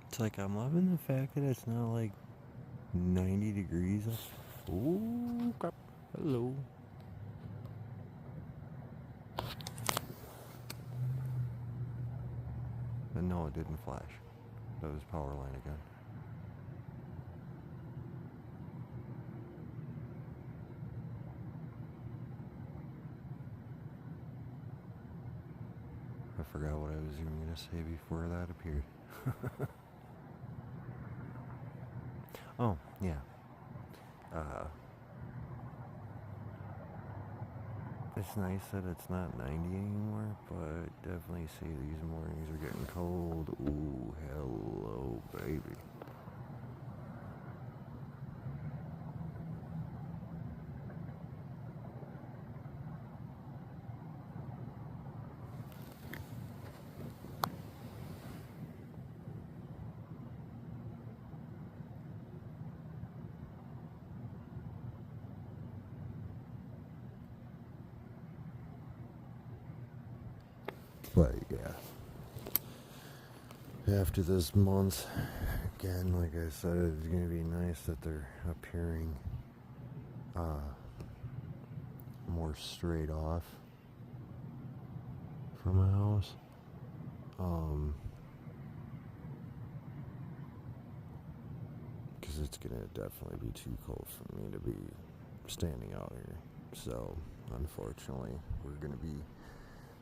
It's like I'm loving the fact that it's not like 90 degrees. Ooh, crap. Hello. And no, it didn't flash. That was power line again. I forgot what I was even going to say before that appeared. Oh, yeah. It's nice that it's not 90 anymore, but definitely see these mornings are getting cold. Ooh, hello, baby. But yeah, after this month, again, like I said, it's going to be nice that they're appearing more straight off from my house. Because it's going to definitely be too cold for me to be standing out here. So, unfortunately, we're going to be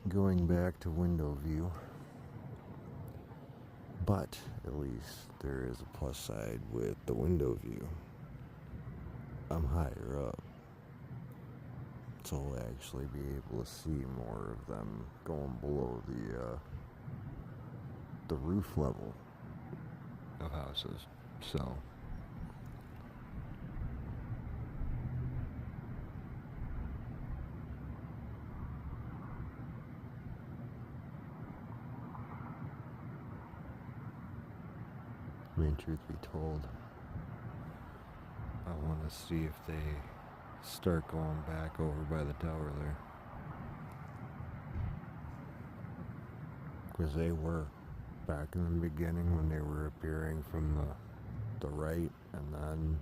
going back to window view. But at least there is a plus side with the window view. I'm higher up, so I'll actually be able to see more of them going below the roof level of houses. So I mean, truth be told, I want to see if they start going back over by the tower there. Because they were back in the beginning when they were appearing from the right and then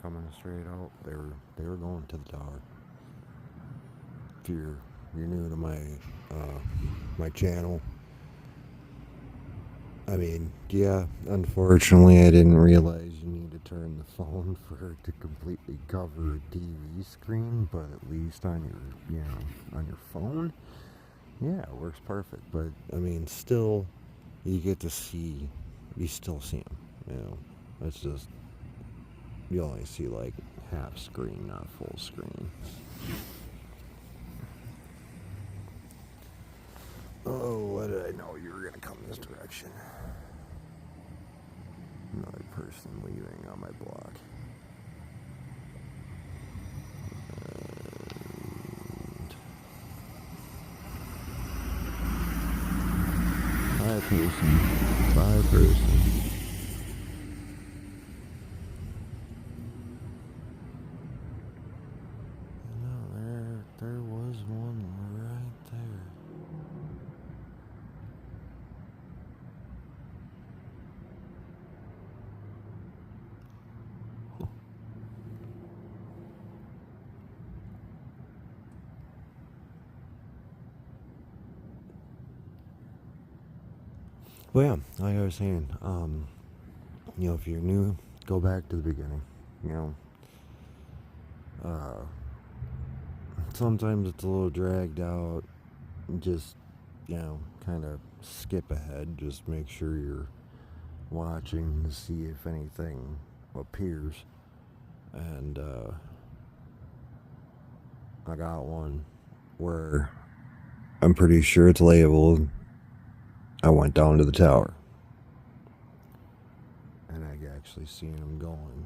coming straight out. They were going to the tower. If you're new to my channel, I mean, yeah, unfortunately I didn't realize you need to turn the phone for it to completely cover a TV screen, but at least on on your phone, yeah, it works perfect. But I mean, still, you still see them, it's just, you only see like half screen, not full screen. Oh, what did I know you were gonna come this direction? Another person leaving on my block. And Bye person. No, there was one right there. Well, yeah, like I was saying, if you're new, go back to the beginning. Sometimes it's a little dragged out. Just, kind of skip ahead. Just make sure you're watching to see if anything appears. And I got one where I'm pretty sure it's labeled. I went down to the tower, and I actually seen them going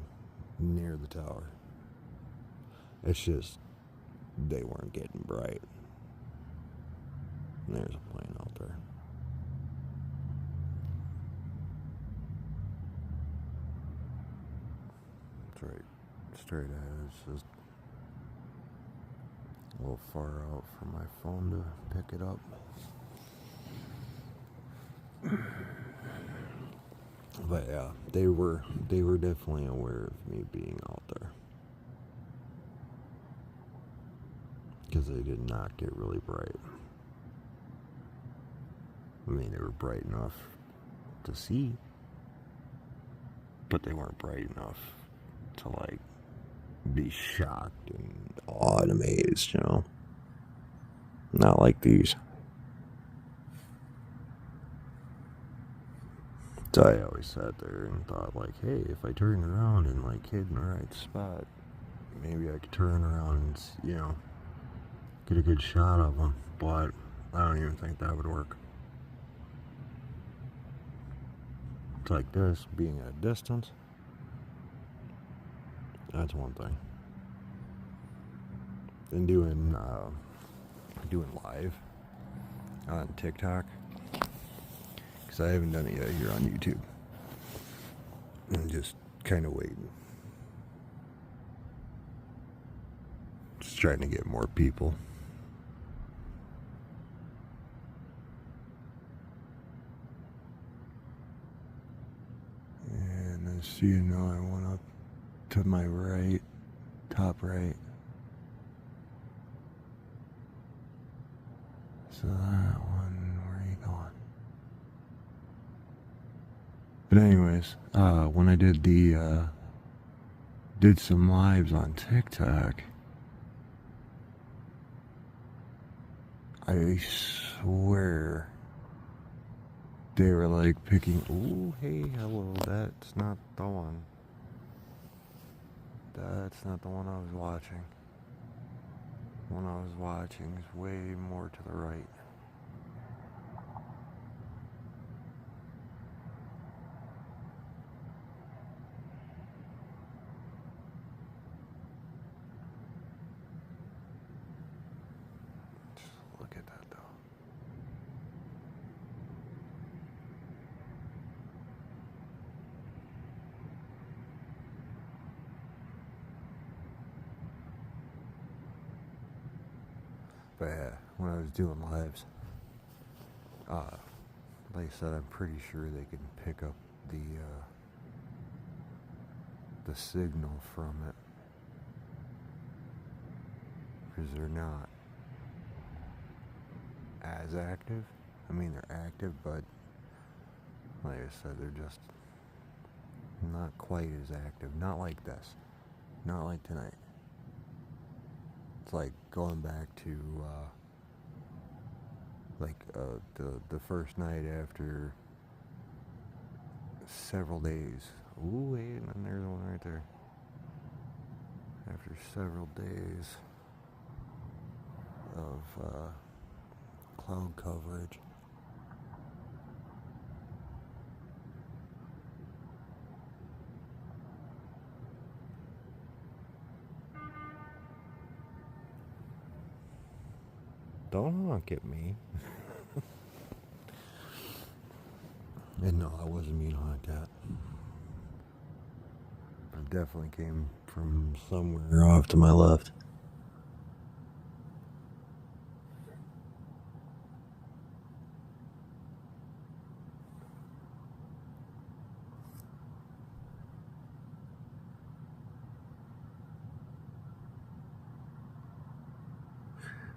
near the tower. It's just they weren't getting bright. And there's a plane out there. That's right, straight ahead. It's just a little far out for my phone to pick it up. But yeah, they were definitely aware of me being out there, because they did not get really bright. I mean, they were bright enough to see, but they weren't bright enough to, like, be shocked and awed and amazed, you know? Not like these. So I always sat there and thought, like, hey, if I turned around and, like, hid in the right spot, maybe I could turn around and, you know, get a good shot of them. But I don't even think that would work. It's like this, being at a distance, that's one thing. And doing live on TikTok, because I haven't done it yet here on YouTube. I'm just kind of waiting. Just trying to get more people. And as you know, I went up to my right, top right. So that one, where are you going? But anyways, when I did some lives on TikTok, I swear they were like picking, ooh, hey, hello, that's not the one. That's not the one I was watching. The one I was watching is way more to the right. Just look at that though. But yeah, when I was doing lives, like I said, I'm pretty sure they can pick up the signal from it, because they're not as active. I mean, they're active, but like I said, they're just not quite as active. Not like this. Not like tonight. It's like going back to the first night after several days. Ooh, wait, and then there's one right there. After several days of cloud coverage. Don't honk at me. And no, I wasn't being honked at. It definitely came from somewhere off to my left.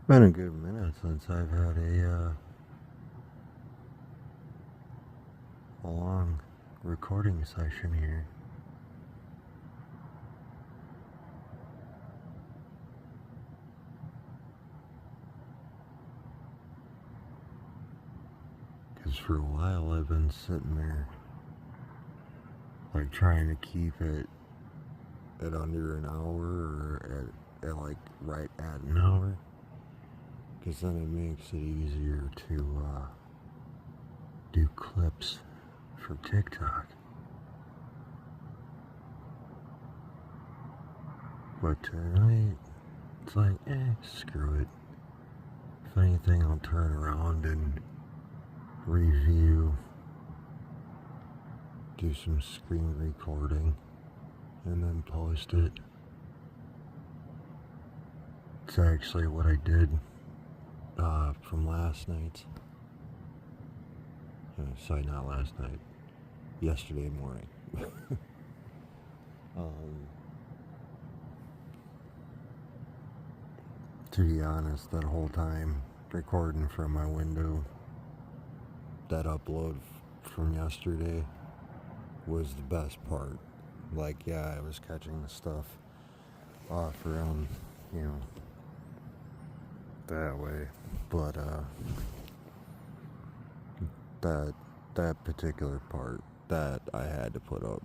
Been a good minute since I've had a long recording session here. Because for a while I've been sitting there, like, trying to keep it at under an hour, or at like right at an hour. Because then it makes it easier to do clips for TikTok. But tonight, it's like, screw it. If anything, I'll turn around and review, do some screen recording, and then post it. It's actually what I did from last night. Sorry, not last night. Yesterday morning. To be honest, that whole time recording from my window, that upload from yesterday was the best part. Like, yeah, I was catching the stuff off around, that way. But, that particular part, that I had to put up.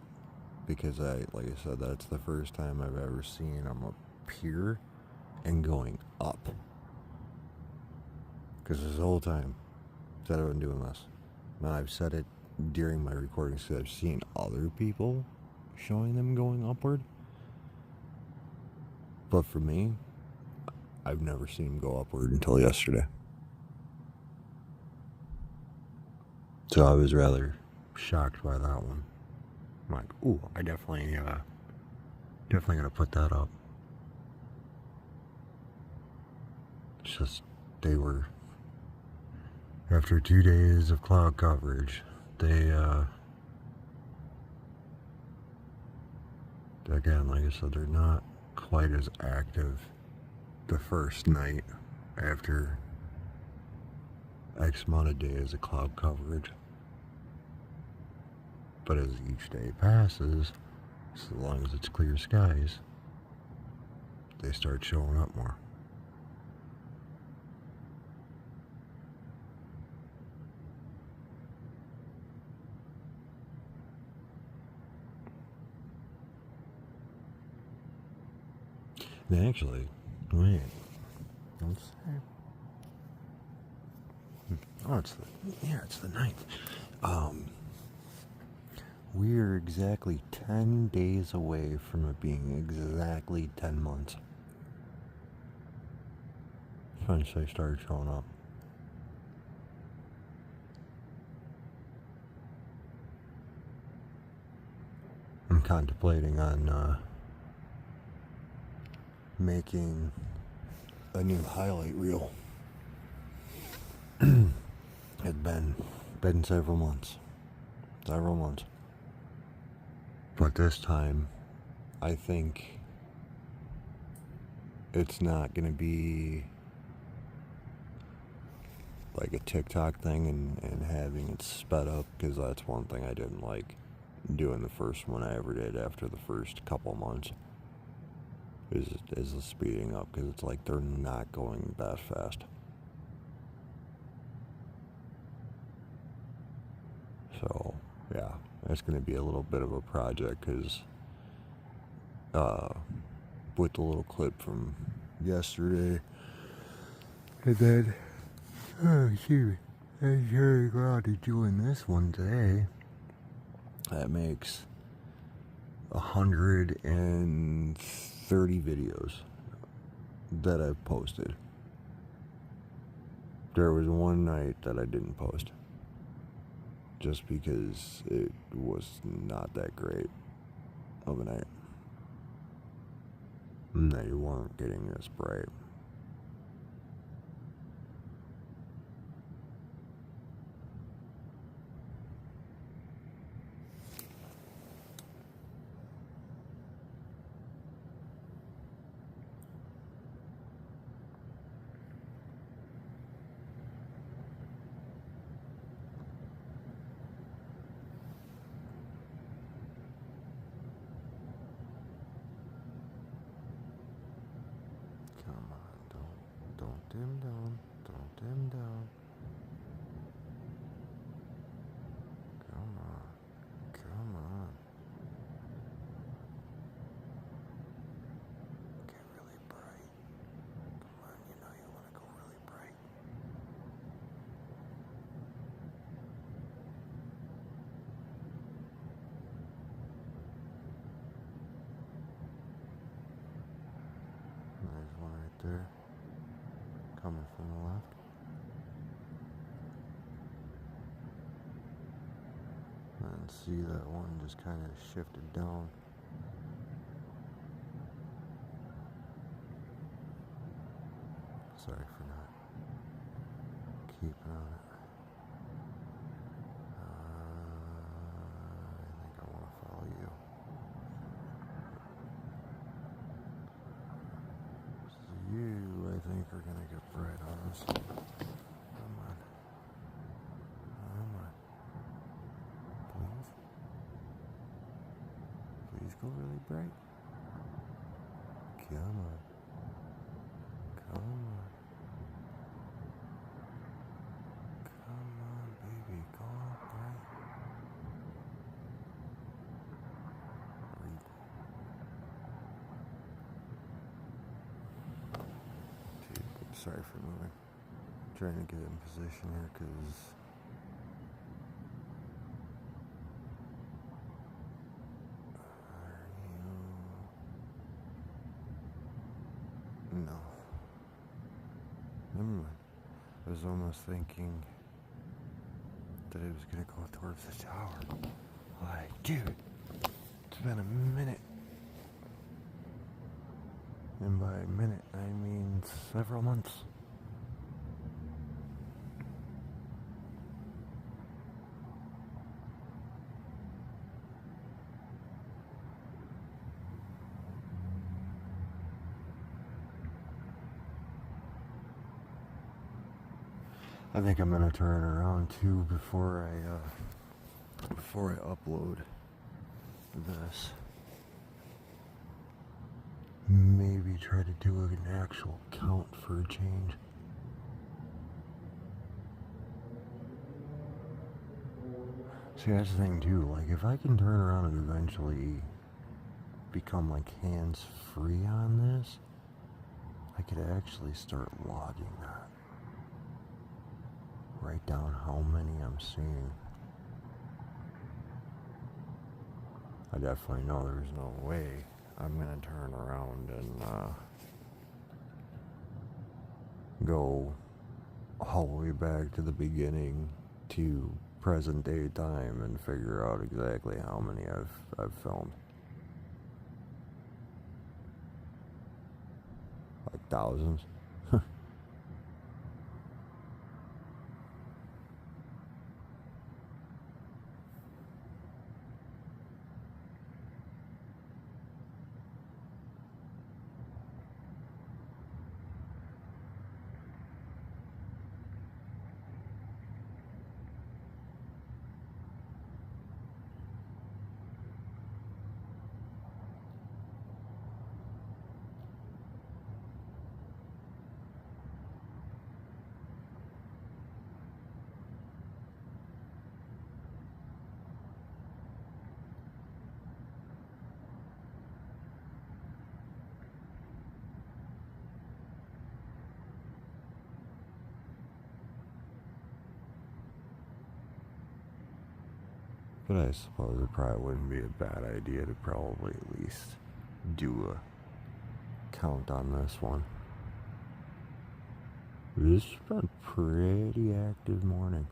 Because like I said, that's the first time I've ever seen them up here and going up. Because this whole time that I've been doing this, and I've said it during my recordings, because I've seen other people showing them going upward. But for me, I've never seen them go upward until yesterday. So I was rather shocked by that one. I'm like, ooh, I definitely gonna put that up. It's just, they were, after 2 days of cloud coverage, they, again, like I said, they're not quite as active the first night after X amount of days of cloud coverage. But as each day passes, so long as it's clear skies, they start showing up more. And actually, wait, let's see. Oh, it's the 9th. We're exactly 10 days away from it being exactly 10 months since they started showing up. I'm contemplating on making a new highlight reel. It's been several months. But this time, I think it's not going to be like a TikTok thing and having it sped up, because that's one thing I didn't like doing the first one I ever did after the first couple months is the speeding up, because it's like they're not going that fast. So, yeah, that's going to be a little bit of a project, because with the little clip from yesterday, and then, I'm very glad to doing this one today. That makes 130 videos that I've posted. There was one night that I didn't post, just because it was not that great of a night. And they weren't getting this bright. Don't dim down. Don't dim down. Come on. Come on. Get really bright. Come on, you know you want to go really bright. There's one right there. Coming from the left. And see that one just kind of shifted down. Sorry for not keeping on it. I think I want to follow you. So you, I think, are going to get bright on us. Come on. Come on. overly bright? Come on. Come on. Come on, baby. Go on, bright. Dude, sorry for moving. Trying to get in position here because no. Never mind. I was almost thinking that it was gonna go towards the tower. Like, dude, it's been a minute. And by a minute, I mean several months. I think I'm gonna turn around too before I upload this. Maybe try to do an actual count for a change. See, that's the thing too. Like, if I can turn around and eventually become like hands-free on this, I could actually start logging that. Write down how many I'm seeing. I definitely know there's no way I'm gonna turn around and go all the way back to the beginning to present day time and figure out exactly how many I've filmed. Like thousands. But I suppose it probably wouldn't be a bad idea to probably at least do a count on this one. This has been a pretty active morning.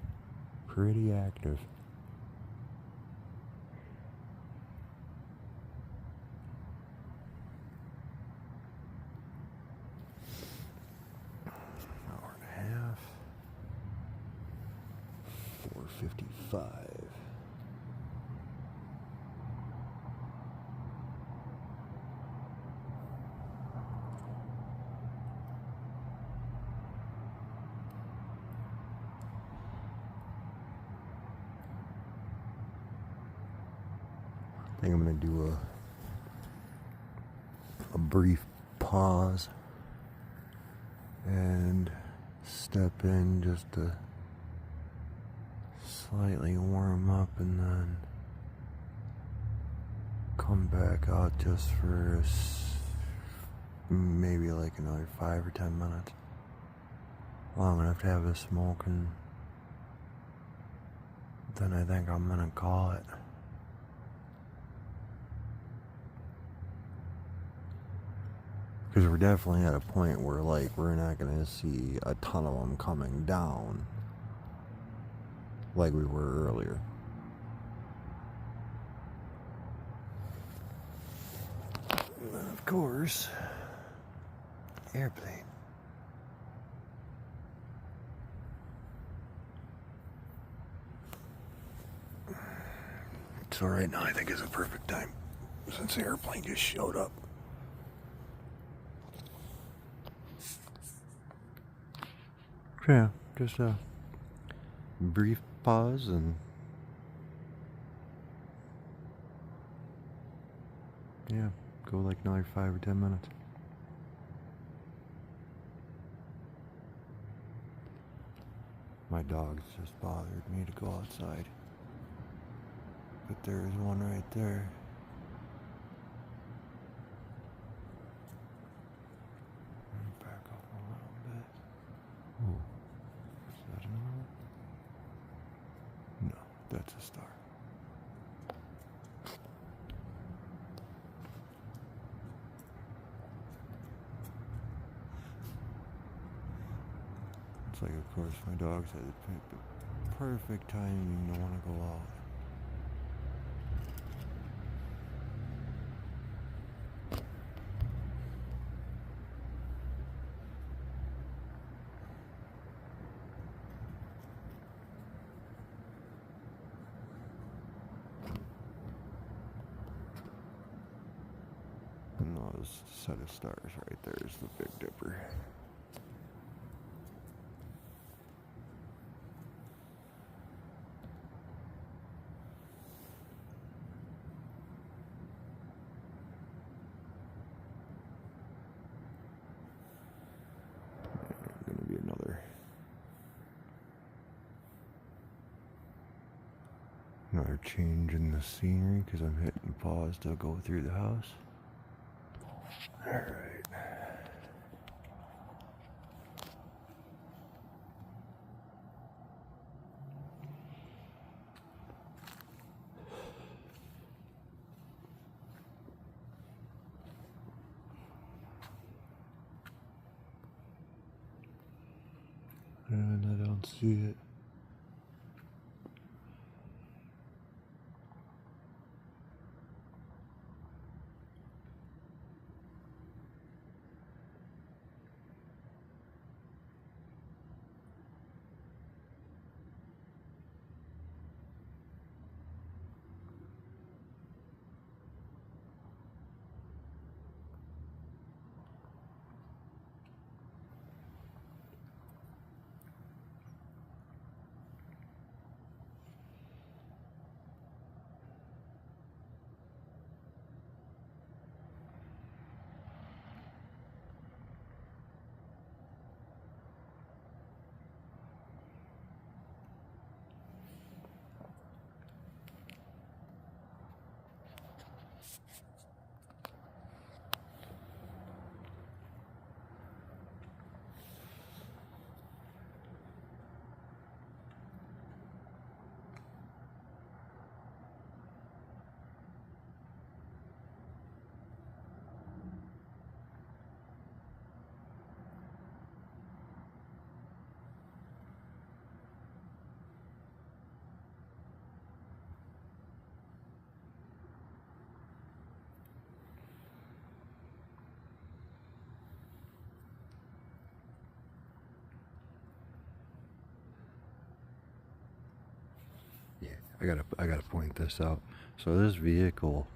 Pretty active. Hour and a half. 4:55. I think I'm going to do a brief pause and step in just to slightly warm up and then come back out just for maybe like another 5 or 10 minutes. Long enough to have a smoke, and then I think I'm going to call it. Because we're definitely at a point where, like, we're not going to see a ton of them coming down like we were earlier. And then, of course, airplane. So right now I think is a perfect time since the airplane just showed up. Yeah, just a brief pause, and Yeah, go like another 5 or 10 minutes. My dogs just bothered me to go outside. But there's one right there. Back up a little bit. Oh, is that another one? No, that's a star. It's like, of course, my dogs had the perfect timing to want to go out. And those set of stars right there is the Big Dipper. And gonna be another change in the scenery because I'm hitting pause to go through the house. All right. And I don't see it. I gotta point this out. So this vehicle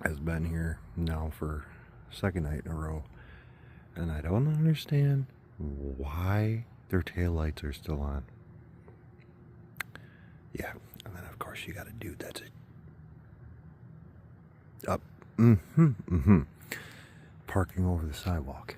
has been here now for second night in a row, and I don't understand why their taillights are still on. Yeah, and then of course you got a dude that's up, parking over the sidewalk.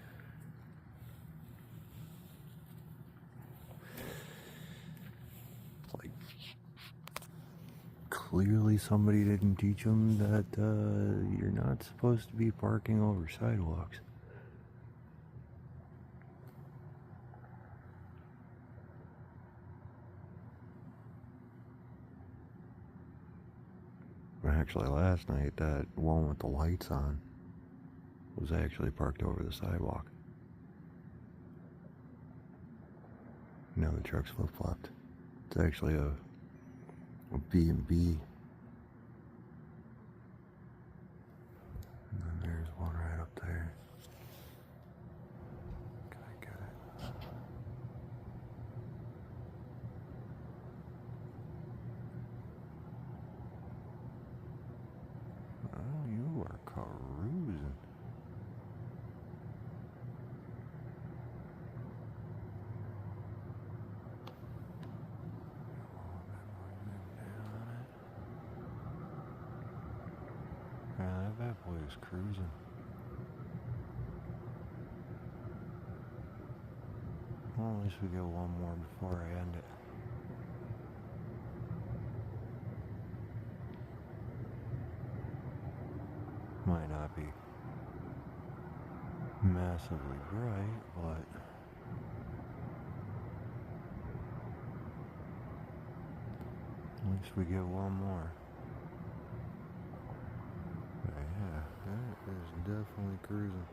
Clearly somebody didn't teach them that you're not supposed to be parking over sidewalks. Actually, last night, that one with the lights on was actually parked over the sidewalk. Now the truck's flip-flopped. It's actually a B&B. And then there's one right up there. Can I get it? Oh, you are cruising. Yeah, that bad boy is cruising. Well, at least we get one more before I end it. Might not be massively bright, but at least we get one more. But yeah, that is definitely cruising.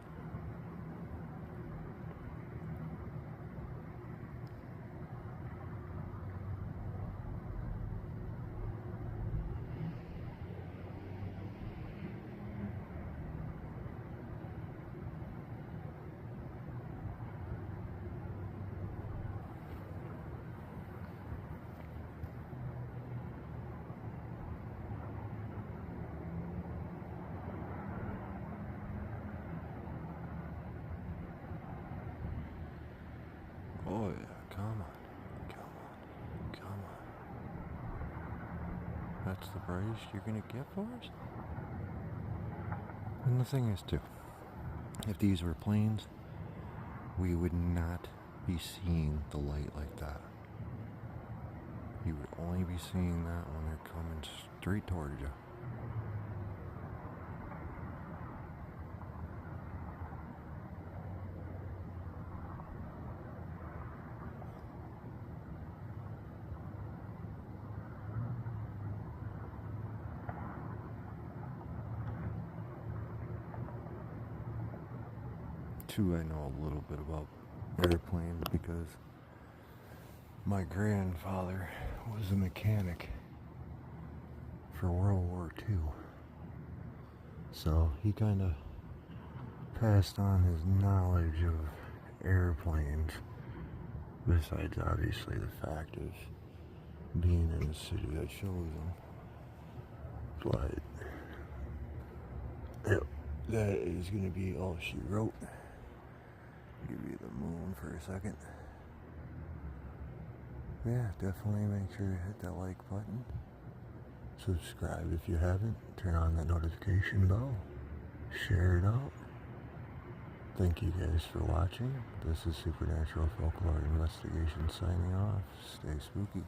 Oh yeah, come on, come on, come on. That's the price you're gonna get for us? And the thing is too, if these were planes, we would not be seeing the light like that. You would only be seeing that when they're coming straight towards you. Two, I know a little bit about airplanes because my grandfather was a mechanic for World War II. So he kind of passed on his knowledge of airplanes, besides obviously the fact of being in the city that shows them. But yep, that is going to be all she wrote. Give you the moon for a second. Yeah, definitely make sure to hit that like button. Subscribe if you haven't. Turn on that notification bell. Share it out. Thank you guys for watching. This is Supernatural Folklore Investigation signing off. Stay spooky.